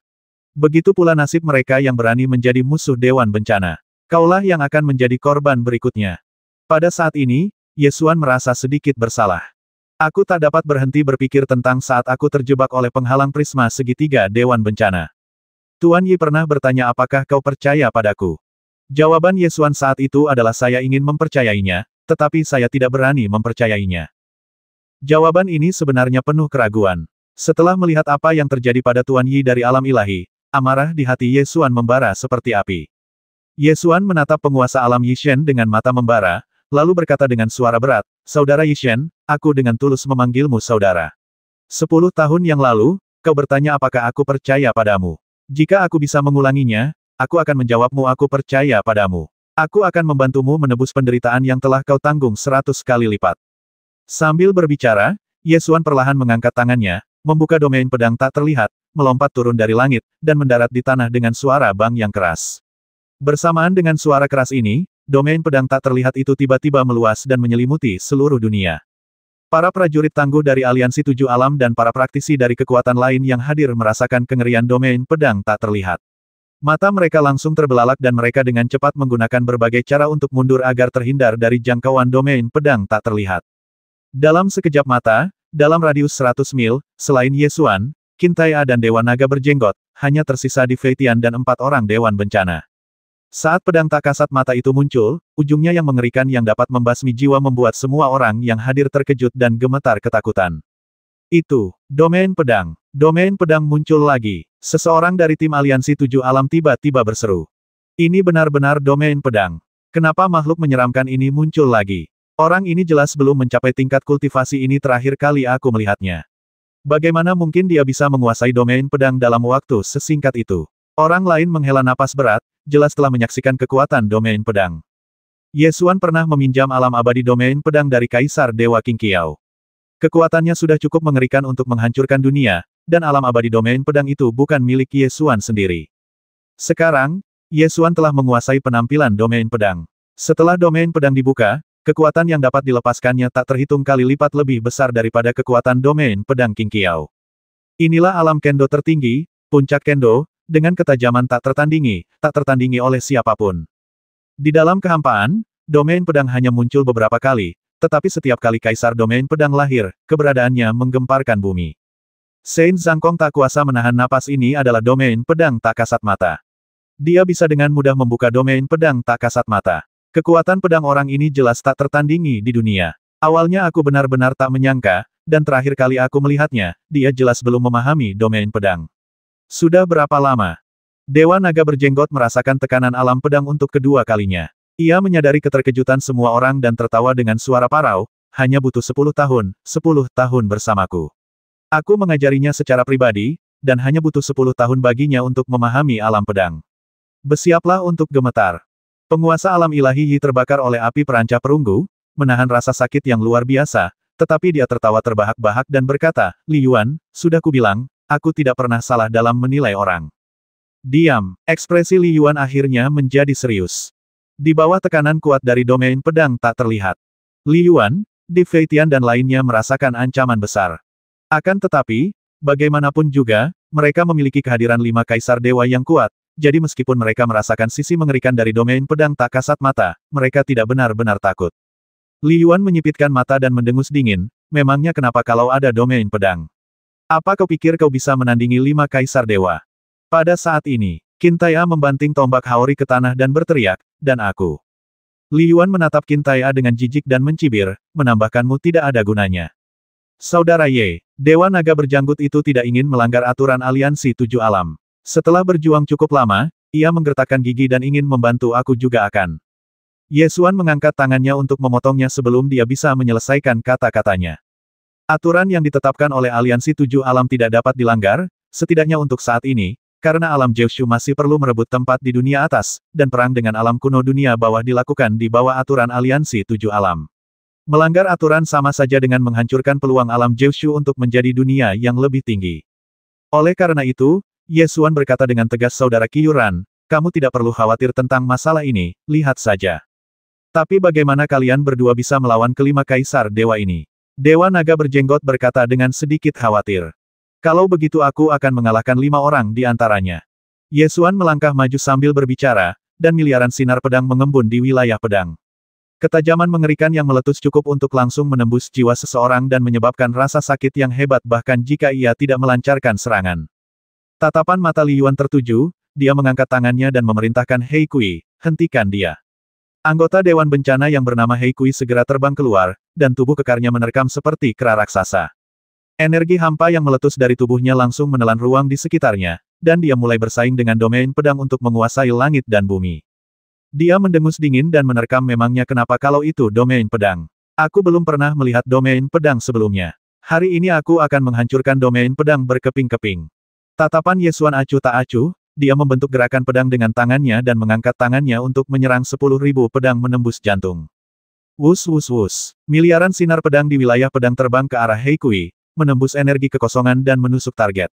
[SPEAKER 1] Begitu pula nasib mereka yang berani menjadi musuh Dewan Bencana. Kaulah yang akan menjadi korban berikutnya. Pada saat ini, Ye Xuan merasa sedikit bersalah. Aku tak dapat berhenti berpikir tentang saat aku terjebak oleh penghalang prisma segitiga Dewan Bencana. Tuan Yi pernah bertanya apakah kau percaya padaku. Jawaban Ye Xuan saat itu adalah saya ingin mempercayainya, tetapi saya tidak berani mempercayainya. Jawaban ini sebenarnya penuh keraguan. Setelah melihat apa yang terjadi pada Tuan Yi dari alam ilahi, amarah di hati Ye Xuan membara seperti api. Ye Xuan menatap penguasa alam Yi Shen dengan mata membara, lalu berkata dengan suara berat, Saudara Yi Shen, aku dengan tulus memanggilmu saudara. 10 tahun yang lalu, kau bertanya apakah aku percaya padamu. Jika aku bisa mengulanginya, aku akan menjawabmu aku percaya padamu. Aku akan membantumu menebus penderitaan yang telah kau tanggung 100 kali lipat. Sambil berbicara, Ye Xuan perlahan mengangkat tangannya, membuka domain pedang tak terlihat, melompat turun dari langit, dan mendarat di tanah dengan suara bang yang keras. Bersamaan dengan suara keras ini, domain pedang tak terlihat itu tiba-tiba meluas dan menyelimuti seluruh dunia. Para prajurit tangguh dari aliansi 7 alam dan para praktisi dari kekuatan lain yang hadir merasakan kengerian domain pedang tak terlihat. Mata mereka langsung terbelalak dan mereka dengan cepat menggunakan berbagai cara untuk mundur agar terhindar dari jangkauan domain pedang tak terlihat. Dalam sekejap mata, dalam radius 100 mil, selain Ye Xuan, Qin Tai'a dan Dewa Naga berjenggot, hanya tersisa Di Fei Tian dan 4 orang Dewan Bencana. Saat pedang tak kasat mata itu muncul, ujungnya yang mengerikan yang dapat membasmi jiwa membuat semua orang yang hadir terkejut dan gemetar ketakutan. Itu, domain pedang. Domain pedang muncul lagi. Seseorang dari tim aliansi 7 alam tiba-tiba berseru. Ini benar-benar domain pedang. Kenapa makhluk menyeramkan ini muncul lagi? Orang ini jelas belum mencapai tingkat kultivasi ini terakhir kali aku melihatnya. Bagaimana mungkin dia bisa menguasai domain pedang dalam waktu sesingkat itu? Orang lain menghela napas berat, jelas telah menyaksikan kekuatan domain pedang. Ye Xuan pernah meminjam alam abadi domain pedang dari Kaisar Dewa King Qiao. Kekuatannya sudah cukup mengerikan untuk menghancurkan dunia, dan alam abadi domain pedang itu bukan milik Ye Xuan sendiri. Sekarang, Ye Xuan telah menguasai penampilan domain pedang. Setelah domain pedang dibuka, kekuatan yang dapat dilepaskannya tak terhitung kali lipat lebih besar daripada kekuatan domain pedang King Qiao. Inilah alam kendo tertinggi, puncak kendo, dengan ketajaman tak tertandingi oleh siapapun. Di dalam kehampaan, domain pedang hanya muncul beberapa kali, tetapi setiap kali Kaisar domain pedang lahir, keberadaannya menggemparkan bumi. Saint Zhangkong tak kuasa menahan napas. Ini adalah domain pedang tak kasat mata. Dia bisa dengan mudah membuka domain pedang tak kasat mata. Kekuatan pedang orang ini jelas tak tertandingi di dunia. Awalnya aku benar-benar tak menyangka, dan terakhir kali aku melihatnya, dia jelas belum memahami domain pedang. Sudah berapa lama? Dewa Naga Berjenggot merasakan tekanan alam pedang untuk kedua kalinya. Ia menyadari keterkejutan semua orang dan tertawa dengan suara parau, hanya butuh 10 tahun bersamaku. Aku mengajarinya secara pribadi, dan hanya butuh 10 tahun baginya untuk memahami alam pedang. Bersiaplah untuk gemetar. Penguasa alam ilahi Yi terbakar oleh api perancah perunggu, menahan rasa sakit yang luar biasa, tetapi dia tertawa terbahak-bahak dan berkata, Li Yuan, sudah kubilang, aku tidak pernah salah dalam menilai orang. Diam, ekspresi Li Yuan akhirnya menjadi serius. Di bawah tekanan kuat dari domain pedang tak terlihat. Li Yuan, Di Feitian dan lainnya merasakan ancaman besar. Akan tetapi, bagaimanapun juga, mereka memiliki kehadiran 5 kaisar dewa yang kuat, jadi meskipun mereka merasakan sisi mengerikan dari domain pedang tak kasat mata, mereka tidak benar-benar takut. Li Yuan menyipitkan mata dan mendengus dingin, memangnya kenapa kalau ada domain pedang? Apa kau pikir kau bisa menandingi 5 kaisar dewa? Pada saat ini, Qin Tai A membanting tombak Haori ke tanah dan berteriak, dan aku. Li Yuan menatap Qin Tai A dengan jijik dan mencibir, menambahkanmu tidak ada gunanya. Saudara Ye, Dewa Naga Berjanggut itu tidak ingin melanggar aturan aliansi 7 alam. Setelah berjuang cukup lama, ia menggertakkan gigi dan ingin membantu. Aku juga akan. Ye Xuan mengangkat tangannya untuk memotongnya sebelum dia bisa menyelesaikan kata-katanya. Aturan yang ditetapkan oleh aliansi 7 alam tidak dapat dilanggar, setidaknya untuk saat ini, karena alam Jiushu masih perlu merebut tempat di dunia atas, dan perang dengan alam kuno dunia bawah dilakukan di bawah aturan aliansi 7 alam. Melanggar aturan sama saja dengan menghancurkan peluang alam Jiushu untuk menjadi dunia yang lebih tinggi. Oleh karena itu, Ye Xuan berkata dengan tegas, Saudara Qi Yuan, kamu tidak perlu khawatir tentang masalah ini, lihat saja. Tapi bagaimana kalian berdua bisa melawan kelima kaisar dewa ini? Dewa Naga Berjenggot berkata dengan sedikit khawatir. Kalau begitu aku akan mengalahkan 5 orang di antaranya. Ye Xuan melangkah maju sambil berbicara, dan miliaran sinar pedang mengembun di wilayah pedang. Ketajaman mengerikan yang meletus cukup untuk langsung menembus jiwa seseorang dan menyebabkan rasa sakit yang hebat bahkan jika ia tidak melancarkan serangan. Tatapan mata Li Yuan tertuju, dia mengangkat tangannya dan memerintahkan Hei Kui, hentikan dia. Anggota Dewan Bencana yang bernama Hei Kui segera terbang keluar, dan tubuh kekarnya menerkam seperti kera raksasa. Energi hampa yang meletus dari tubuhnya langsung menelan ruang di sekitarnya, dan dia mulai bersaing dengan domain pedang untuk menguasai langit dan bumi. Dia mendengus dingin dan menerkam. Memangnya kenapa kalau itu domain pedang? Aku belum pernah melihat domain pedang sebelumnya. Hari ini aku akan menghancurkan domain pedang berkeping-keping. Tatapan Ye Xuan acuh tak acuh, dia membentuk gerakan pedang dengan tangannya dan mengangkat tangannya untuk menyerang 10.000 pedang menembus jantung. Wus wus wus. Miliaran sinar pedang di wilayah pedang terbang ke arah Hei Kui, menembus energi kekosongan dan menusuk target.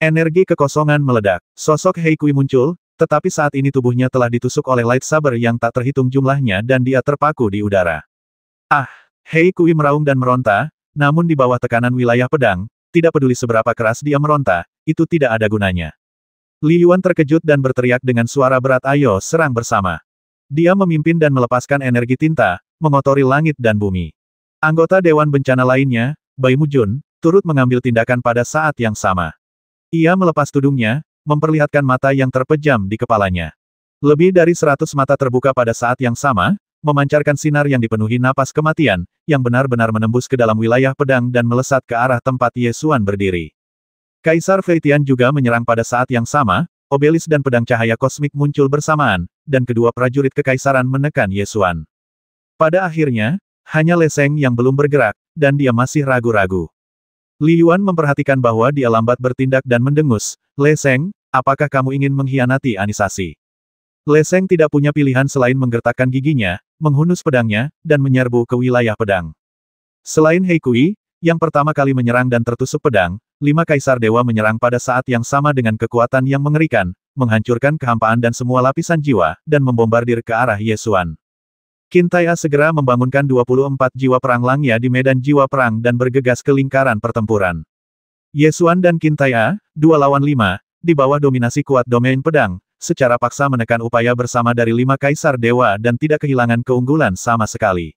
[SPEAKER 1] Energi kekosongan meledak. Sosok Hei Kui muncul, tetapi saat ini tubuhnya telah ditusuk oleh lightsaber yang tak terhitung jumlahnya dan dia terpaku di udara. Ah! Hei Kui meraung dan meronta, namun di bawah tekanan wilayah pedang, tidak peduli seberapa keras dia meronta, itu tidak ada gunanya. Li Yuan terkejut dan berteriak dengan suara berat, ayo serang bersama. Dia memimpin dan melepaskan energi tinta, mengotori langit dan bumi. Anggota Dewan Bencana lainnya, Bai Mujun, turut mengambil tindakan pada saat yang sama. Ia melepas tudungnya, memperlihatkan mata yang terpejam di kepalanya. Lebih dari 100 mata terbuka pada saat yang sama, memancarkan sinar yang dipenuhi napas kematian, yang benar-benar menembus ke dalam wilayah pedang dan melesat ke arah tempat Ye Xuan berdiri. Kaisar Feitian juga menyerang pada saat yang sama, obelis dan pedang cahaya kosmik muncul bersamaan, dan kedua prajurit kekaisaran menekan Ye Xuan. Pada akhirnya, hanya Le Sheng yang belum bergerak, dan dia masih ragu-ragu. Li Yuan memperhatikan bahwa dia lambat bertindak dan mendengus, "Le Sheng, apakah kamu ingin mengkhianati Anisasi?" Le Sheng tidak punya pilihan selain menggertakkan giginya, menghunus pedangnya, dan menyerbu ke wilayah pedang. Selain Hei Kui, yang pertama kali menyerang dan tertusuk pedang, 5 kaisar dewa menyerang pada saat yang sama dengan kekuatan yang mengerikan, menghancurkan kehampaan dan semua lapisan jiwa, dan membombardir ke arah Ye Xuan. Qin Tai'e segera membangunkan 24 jiwa perang Langya di medan jiwa perang dan bergegas ke lingkaran pertempuran. Ye Xuan dan Qin Tai'e, 2 lawan 5, di bawah dominasi kuat domain pedang, secara paksa menekan upaya bersama dari 5 kaisar dewa dan tidak kehilangan keunggulan sama sekali.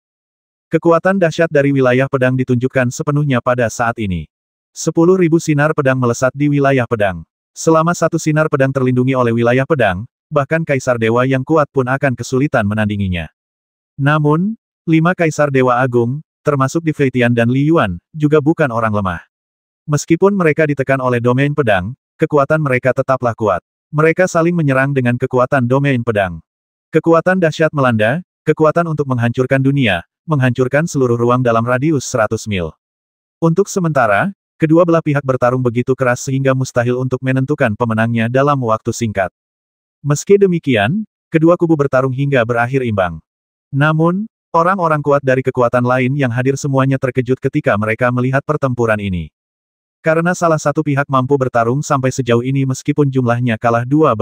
[SPEAKER 1] Kekuatan dahsyat dari wilayah pedang ditunjukkan sepenuhnya pada saat ini. 10.000 sinar pedang melesat di wilayah pedang. Selama satu sinar pedang terlindungi oleh wilayah pedang, bahkan kaisar dewa yang kuat pun akan kesulitan menandinginya. Namun, 5 kaisar dewa agung, termasuk Di Feitian dan Li Yuan, juga bukan orang lemah. Meskipun mereka ditekan oleh domain pedang, kekuatan mereka tetaplah kuat. Mereka saling menyerang dengan kekuatan domain pedang. Kekuatan dahsyat melanda, kekuatan untuk menghancurkan dunia, menghancurkan seluruh ruang dalam radius 100 mil. Untuk sementara, kedua belah pihak bertarung begitu keras sehingga mustahil untuk menentukan pemenangnya dalam waktu singkat. Meski demikian, kedua kubu bertarung hingga berakhir imbang. Namun, orang-orang kuat dari kekuatan lain yang hadir semuanya terkejut ketika mereka melihat pertempuran ini. Karena salah satu pihak mampu bertarung sampai sejauh ini meskipun jumlahnya kalah 2-5.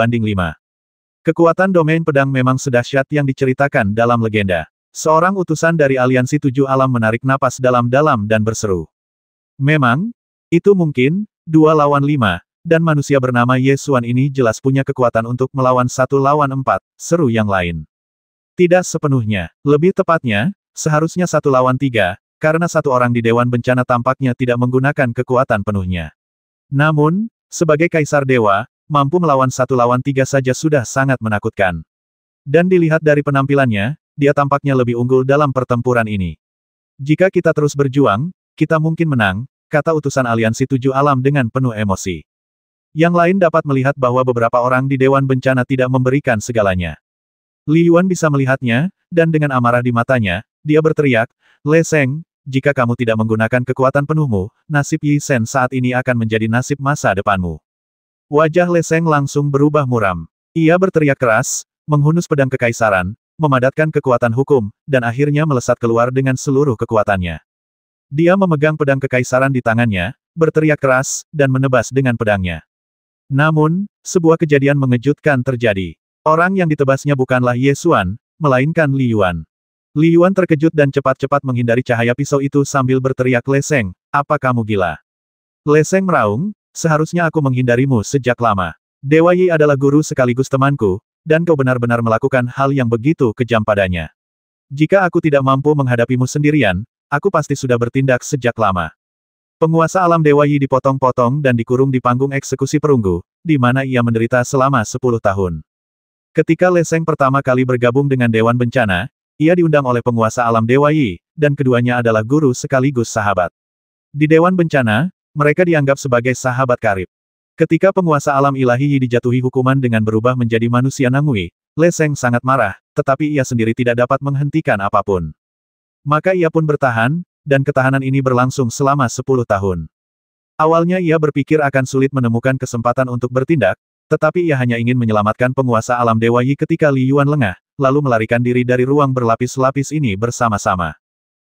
[SPEAKER 1] Kekuatan domain pedang memang sedahsyat yang diceritakan dalam legenda. Seorang utusan dari aliansi 7 alam menarik napas dalam-dalam dan berseru. Memang, itu mungkin, 2 lawan 5, dan manusia bernama Ye Xuan ini jelas punya kekuatan untuk melawan 1 lawan 4, seru yang lain. Tidak sepenuhnya. Lebih tepatnya, seharusnya 1 lawan 3, karena satu orang di Dewan Bencana tampaknya tidak menggunakan kekuatan penuhnya. Namun, sebagai Kaisar Dewa, mampu melawan 1 lawan 3 saja sudah sangat menakutkan. Dan dilihat dari penampilannya, dia tampaknya lebih unggul dalam pertempuran ini. Jika kita terus berjuang, kita mungkin menang, kata utusan aliansi 7 alam dengan penuh emosi. Yang lain dapat melihat bahwa beberapa orang di Dewan Bencana tidak memberikan segalanya. Li Yuan bisa melihatnya, dan dengan amarah di matanya, dia berteriak, "Le Sheng, jika kamu tidak menggunakan kekuatan penuhmu, nasib Yi Shen saat ini akan menjadi nasib masa depanmu." Wajah Le Sheng langsung berubah muram. Ia berteriak keras, menghunus pedang kekaisaran, memadatkan kekuatan hukum, dan akhirnya melesat keluar dengan seluruh kekuatannya. Dia memegang pedang kekaisaran di tangannya, berteriak keras, dan menebas dengan pedangnya. Namun, sebuah kejadian mengejutkan terjadi. Orang yang ditebasnya bukanlah Ye Xuan, melainkan Li Yuan. Li Yuan terkejut dan cepat-cepat menghindari cahaya pisau itu sambil berteriak, "Le Sheng, apa kamu gila?" Le Sheng meraung, "Seharusnya aku menghindarimu sejak lama. Dewa Yi adalah guru sekaligus temanku, dan kau benar-benar melakukan hal yang begitu kejam padanya. Jika aku tidak mampu menghadapimu sendirian, aku pasti sudah bertindak sejak lama." Penguasa alam Dewa Yi dipotong-potong dan dikurung di panggung eksekusi perunggu, di mana ia menderita selama 10 tahun. Ketika Le Sheng pertama kali bergabung dengan Dewan Bencana, ia diundang oleh penguasa alam Dewa Yi, dan keduanya adalah guru sekaligus sahabat. Di Dewan Bencana, mereka dianggap sebagai sahabat karib. Ketika penguasa alam ilahi Yi dijatuhi hukuman dengan berubah menjadi manusia Nangui, Le Sheng sangat marah, tetapi ia sendiri tidak dapat menghentikan apapun. Maka ia pun bertahan, dan ketahanan ini berlangsung selama 10 tahun. Awalnya ia berpikir akan sulit menemukan kesempatan untuk bertindak, tetapi ia hanya ingin menyelamatkan penguasa alam Dewa Yi ketika Li Yuan lengah, lalu melarikan diri dari ruang berlapis-lapis ini bersama-sama.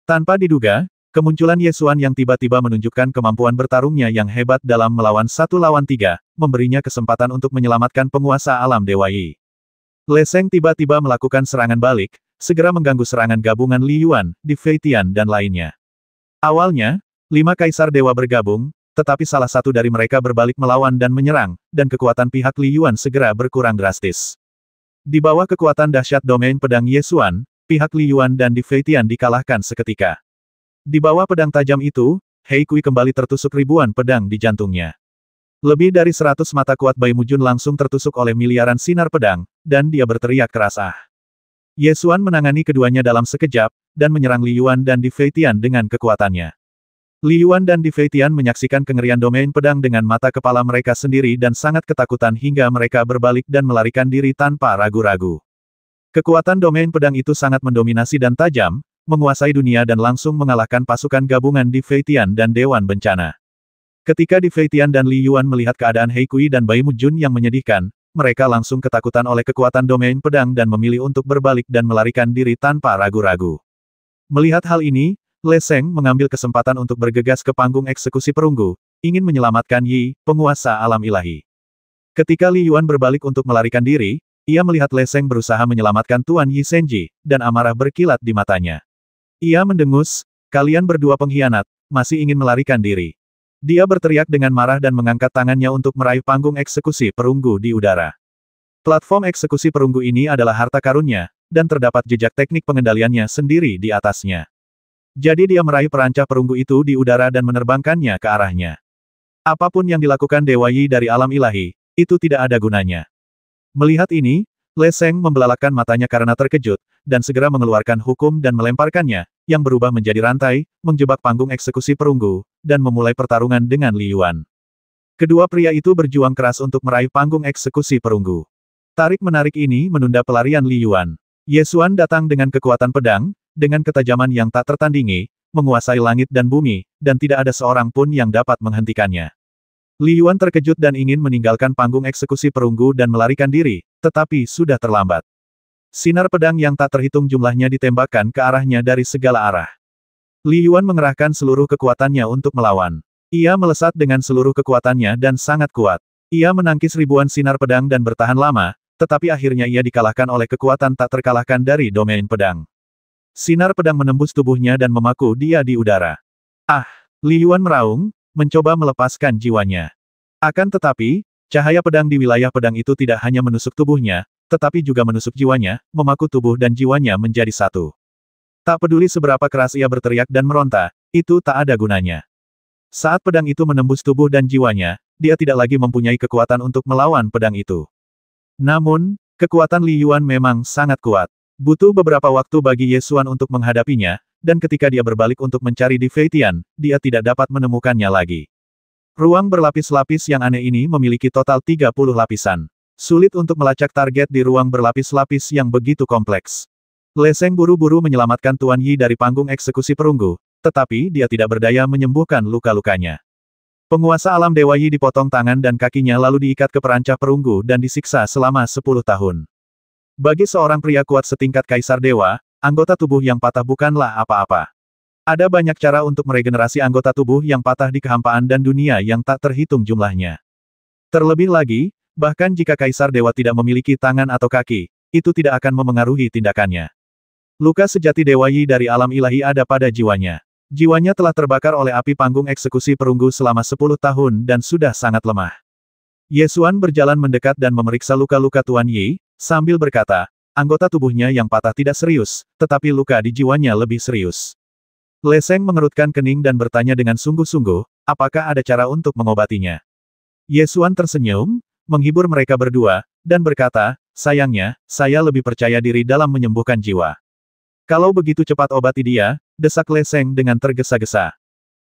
[SPEAKER 1] Tanpa diduga, kemunculan Ye Xuan yang tiba-tiba menunjukkan kemampuan bertarungnya yang hebat dalam melawan 1 lawan 3, memberinya kesempatan untuk menyelamatkan penguasa alam Dewa Yi. Le Sheng tiba-tiba melakukan serangan balik, segera mengganggu serangan gabungan Li Yuan, Di Feitian dan lainnya. Awalnya, 5 kaisar dewa bergabung, tetapi salah satu dari mereka berbalik melawan dan menyerang, dan kekuatan pihak Li Yuan segera berkurang drastis. Di bawah kekuatan dahsyat domain pedang Ye Xuan, pihak Li Yuan dan Di Feitian dikalahkan seketika. Di bawah pedang tajam itu, Hei Kui kembali tertusuk ribuan pedang di jantungnya. Lebih dari 100 mata kuat Bai Mujun langsung tertusuk oleh miliaran sinar pedang, dan dia berteriak keras, "Ah!" Ye Xuan menangani keduanya dalam sekejap, dan menyerang Li Yuan dan Di Feitian dengan kekuatannya. Li Yuan dan Di Feitian menyaksikan kengerian domain pedang dengan mata kepala mereka sendiri dan sangat ketakutan hingga mereka berbalik dan melarikan diri tanpa ragu-ragu. Kekuatan domain pedang itu sangat mendominasi dan tajam, menguasai dunia dan langsung mengalahkan pasukan gabungan Di Feitian dan Dewan Bencana. Ketika Di Feitian dan Li Yuan melihat keadaan He Kui dan Bai Mujun yang menyedihkan, mereka langsung ketakutan oleh kekuatan domain pedang dan memilih untuk berbalik dan melarikan diri tanpa ragu-ragu. Melihat hal ini, Le Seng mengambil kesempatan untuk bergegas ke panggung eksekusi perunggu, ingin menyelamatkan Yi, penguasa alam ilahi. Ketika Li Yuan berbalik untuk melarikan diri, ia melihat Le Seng berusaha menyelamatkan Tuan Yi Senji, dan amarah berkilat di matanya. Ia mendengus, "Kalian berdua pengkhianat, masih ingin melarikan diri." Dia berteriak dengan marah dan mengangkat tangannya untuk meraih panggung eksekusi perunggu di udara. Platform eksekusi perunggu ini adalah harta karunnya, dan terdapat jejak teknik pengendaliannya sendiri di atasnya. Jadi dia meraih perancah perunggu itu di udara dan menerbangkannya ke arahnya. Apapun yang dilakukan Dewa Yi dari alam ilahi, itu tidak ada gunanya. Melihat ini, Le Seng membelalakkan matanya karena terkejut, dan segera mengeluarkan hukum dan melemparkannya, yang berubah menjadi rantai, menjebak panggung eksekusi perunggu, dan memulai pertarungan dengan Li Yuan. Kedua pria itu berjuang keras untuk meraih panggung eksekusi perunggu. Tarik-menarik ini menunda pelarian Li Yuan. Ye Xuan datang dengan kekuatan pedang, dengan ketajaman yang tak tertandingi, menguasai langit dan bumi, dan tidak ada seorang pun yang dapat menghentikannya. Li Yuan terkejut dan ingin meninggalkan panggung eksekusi perunggu dan melarikan diri, tetapi sudah terlambat. Sinar pedang yang tak terhitung jumlahnya ditembakkan ke arahnya dari segala arah. Li Yuan mengerahkan seluruh kekuatannya untuk melawan. Ia melesat dengan seluruh kekuatannya dan sangat kuat. Ia menangkis ribuan sinar pedang dan bertahan lama, tetapi akhirnya ia dikalahkan oleh kekuatan tak terkalahkan dari domain pedang. Sinar pedang menembus tubuhnya dan memaku dia di udara. Ah! Li Yuan meraung, mencoba melepaskan jiwanya. Akan tetapi, cahaya pedang di wilayah pedang itu tidak hanya menusuk tubuhnya, tetapi juga menusuk jiwanya, memaku tubuh dan jiwanya menjadi satu. Tak peduli seberapa keras ia berteriak dan meronta, itu tak ada gunanya. Saat pedang itu menembus tubuh dan jiwanya, dia tidak lagi mempunyai kekuatan untuk melawan pedang itu. Namun, kekuatan Li Yuan memang sangat kuat. Butuh beberapa waktu bagi Ye Xuan untuk menghadapinya, dan ketika dia berbalik untuk mencari Di Feitian, dia tidak dapat menemukannya lagi. Ruang berlapis-lapis yang aneh ini memiliki total 30 lapisan. Sulit untuk melacak target di ruang berlapis-lapis yang begitu kompleks. Le Seng buru-buru menyelamatkan Tuan Yi dari panggung eksekusi perunggu, tetapi dia tidak berdaya menyembuhkan luka-lukanya. Penguasa alam Dewa Yi dipotong tangan dan kakinya lalu diikat ke perancah perunggu dan disiksa selama 10 tahun. Bagi seorang pria kuat setingkat Kaisar Dewa, anggota tubuh yang patah bukanlah apa-apa. Ada banyak cara untuk meregenerasi anggota tubuh yang patah di kehampaan dan dunia yang tak terhitung jumlahnya. Terlebih lagi, bahkan jika Kaisar Dewa tidak memiliki tangan atau kaki, itu tidak akan memengaruhi tindakannya. Luka sejati Dewa Yi dari alam ilahi ada pada jiwanya. Jiwanya telah terbakar oleh api panggung eksekusi perunggu selama 10 tahun dan sudah sangat lemah. Ye Xuan berjalan mendekat dan memeriksa luka-luka Tuan Yi, sambil berkata, anggota tubuhnya yang patah tidak serius, tetapi luka di jiwanya lebih serius. Le Seng mengerutkan kening dan bertanya dengan sungguh-sungguh, apakah ada cara untuk mengobatinya? Ye Xuan tersenyum, menghibur mereka berdua, dan berkata, sayangnya, saya lebih percaya diri dalam menyembuhkan jiwa. Kalau begitu cepat obati dia, desak Le Seng dengan tergesa-gesa.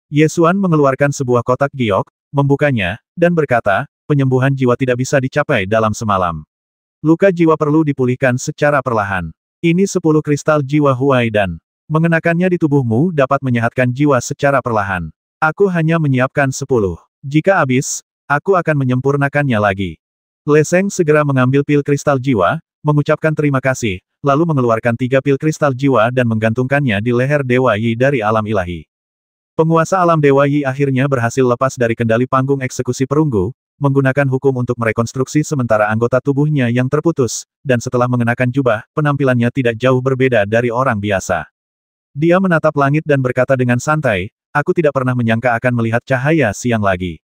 [SPEAKER 1] Ye Xuan mengeluarkan sebuah kotak giok, membukanya, dan berkata, penyembuhan jiwa tidak bisa dicapai dalam semalam. Luka jiwa perlu dipulihkan secara perlahan. Ini 10 kristal jiwa Huai dan mengenakannya di tubuhmu dapat menyehatkan jiwa secara perlahan. Aku hanya menyiapkan 10. Jika habis, aku akan menyempurnakannya lagi. Le Seng segera mengambil pil kristal jiwa, mengucapkan terima kasih, lalu mengeluarkan 3 pil kristal jiwa dan menggantungkannya di leher Dewa Yi dari alam ilahi. Penguasa alam Dewa Yi akhirnya berhasil lepas dari kendali panggung eksekusi perunggu, menggunakan hukum untuk merekonstruksi sementara anggota tubuhnya yang terputus, dan setelah mengenakan jubah, penampilannya tidak jauh berbeda dari orang biasa. Dia menatap langit dan berkata dengan santai, aku tidak pernah menyangka akan melihat cahaya siang lagi.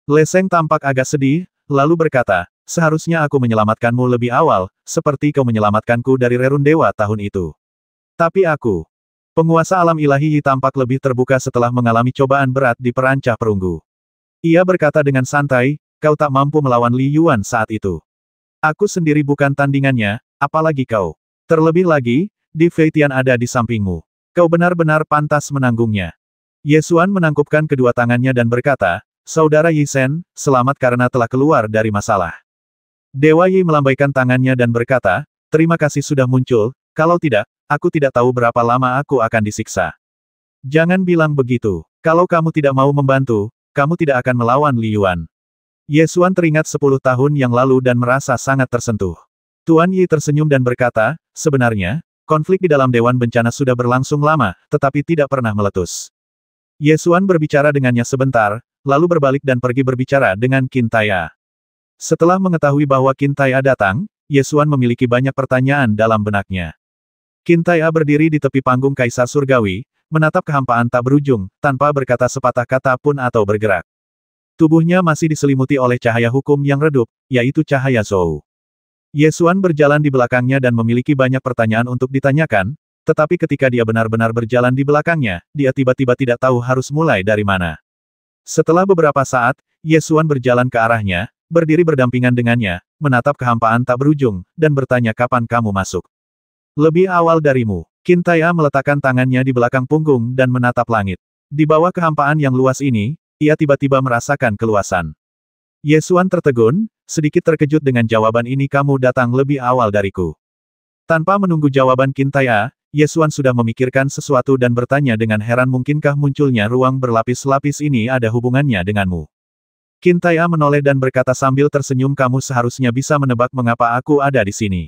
[SPEAKER 1] Le Seng tampak agak sedih, lalu berkata, seharusnya aku menyelamatkanmu lebih awal, seperti kau menyelamatkanku dari Rerun Dewa tahun itu. Tapi aku, penguasa alam ilahi tampak lebih terbuka setelah mengalami cobaan berat di perancah perunggu. Ia berkata dengan santai, kau tak mampu melawan Li Yuan saat itu. Aku sendiri bukan tandingannya, apalagi kau. Terlebih lagi, Di Feitian ada di sampingmu. Kau benar-benar pantas menanggungnya. Ye Xuan menangkupkan kedua tangannya dan berkata, Saudara Yi Shen, selamat karena telah keluar dari masalah. Dewa Yi melambaikan tangannya dan berkata, terima kasih sudah muncul, kalau tidak, aku tidak tahu berapa lama aku akan disiksa. Jangan bilang begitu. Kalau kamu tidak mau membantu, kamu tidak akan melawan Li Yuan. Ye Xuan teringat 10 tahun yang lalu dan merasa sangat tersentuh. Tuan Yi tersenyum dan berkata, sebenarnya, konflik di dalam Dewan Bencana sudah berlangsung lama, tetapi tidak pernah meletus. Ye Xuan berbicara dengannya sebentar, lalu berbalik dan pergi berbicara dengan Qin Taiya. Setelah mengetahui bahwa Qin Taiya datang, Ye Xuan memiliki banyak pertanyaan dalam benaknya. Qin Taiya berdiri di tepi panggung Kaisar Surgawi, menatap kehampaan tak berujung, tanpa berkata sepatah kata pun atau bergerak. Tubuhnya masih diselimuti oleh cahaya hukum yang redup, yaitu cahaya Zhou. Ye Xuan berjalan di belakangnya dan memiliki banyak pertanyaan untuk ditanyakan, tetapi ketika dia benar-benar berjalan di belakangnya, dia tiba-tiba tidak tahu harus mulai dari mana. Setelah beberapa saat, Ye Xuan berjalan ke arahnya, berdiri berdampingan dengannya, menatap kehampaan tak berujung, dan bertanya kapan kamu masuk. Lebih awal darimu. Qin Taiya meletakkan tangannya di belakang punggung dan menatap langit. Di bawah kehampaan yang luas ini, ia tiba-tiba merasakan keluasan. Ye Xuan tertegun, sedikit terkejut dengan jawaban ini kamu datang lebih awal dariku. Tanpa menunggu jawaban Qin Taiya, Ye Xuan sudah memikirkan sesuatu dan bertanya dengan heran mungkinkah munculnya ruang berlapis-lapis ini ada hubungannya denganmu. Qin Taiya menoleh dan berkata sambil tersenyum kamu seharusnya bisa menebak mengapa aku ada di sini.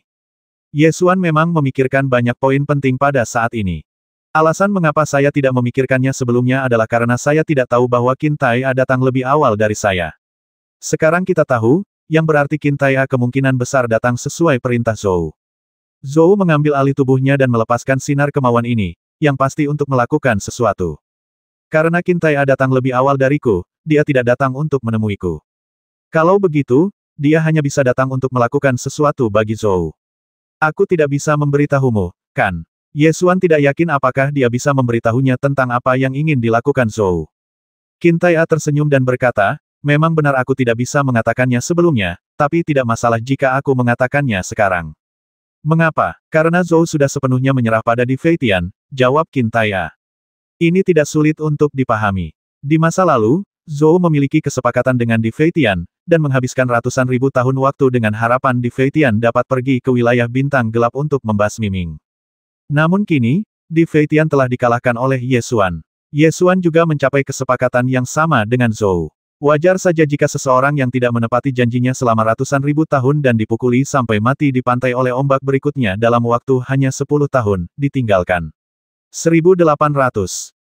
[SPEAKER 1] Ye Xuan memang memikirkan banyak poin penting pada saat ini. Alasan mengapa saya tidak memikirkannya sebelumnya adalah karena saya tidak tahu bahwa Qin Taiya datang lebih awal dari saya. Sekarang kita tahu, yang berarti Qin Taiya kemungkinan besar datang sesuai perintah Zhou. Zhou mengambil alih tubuhnya dan melepaskan sinar kemauan ini, yang pasti untuk melakukan sesuatu. Karena Qin Taiya datang lebih awal dariku, dia tidak datang untuk menemuiku. Kalau begitu, dia hanya bisa datang untuk melakukan sesuatu bagi Zhou. Aku tidak bisa memberitahumu, kan? Ye Xuan tidak yakin apakah dia bisa memberitahunya tentang apa yang ingin dilakukan Zhou. Qin Taiya tersenyum dan berkata, memang benar aku tidak bisa mengatakannya sebelumnya, tapi tidak masalah jika aku mengatakannya sekarang. Mengapa? Karena Zhou sudah sepenuhnya menyerah pada Di Feitian, jawab Qin Taiya. Ini tidak sulit untuk dipahami. Di masa lalu, Zhou memiliki kesepakatan dengan Di Feitian, dan menghabiskan ratusan ribu tahun waktu dengan harapan Di Feitian dapat pergi ke wilayah bintang gelap untuk membasmi Ming. Namun kini, Di Feitian telah dikalahkan oleh Ye Xuan. Ye Xuan juga mencapai kesepakatan yang sama dengan Zhou. Wajar saja jika seseorang yang tidak menepati janjinya selama ratusan ribu tahun dan dipukuli sampai mati di pantai oleh ombak berikutnya dalam waktu hanya 10 tahun, ditinggalkan. 1800.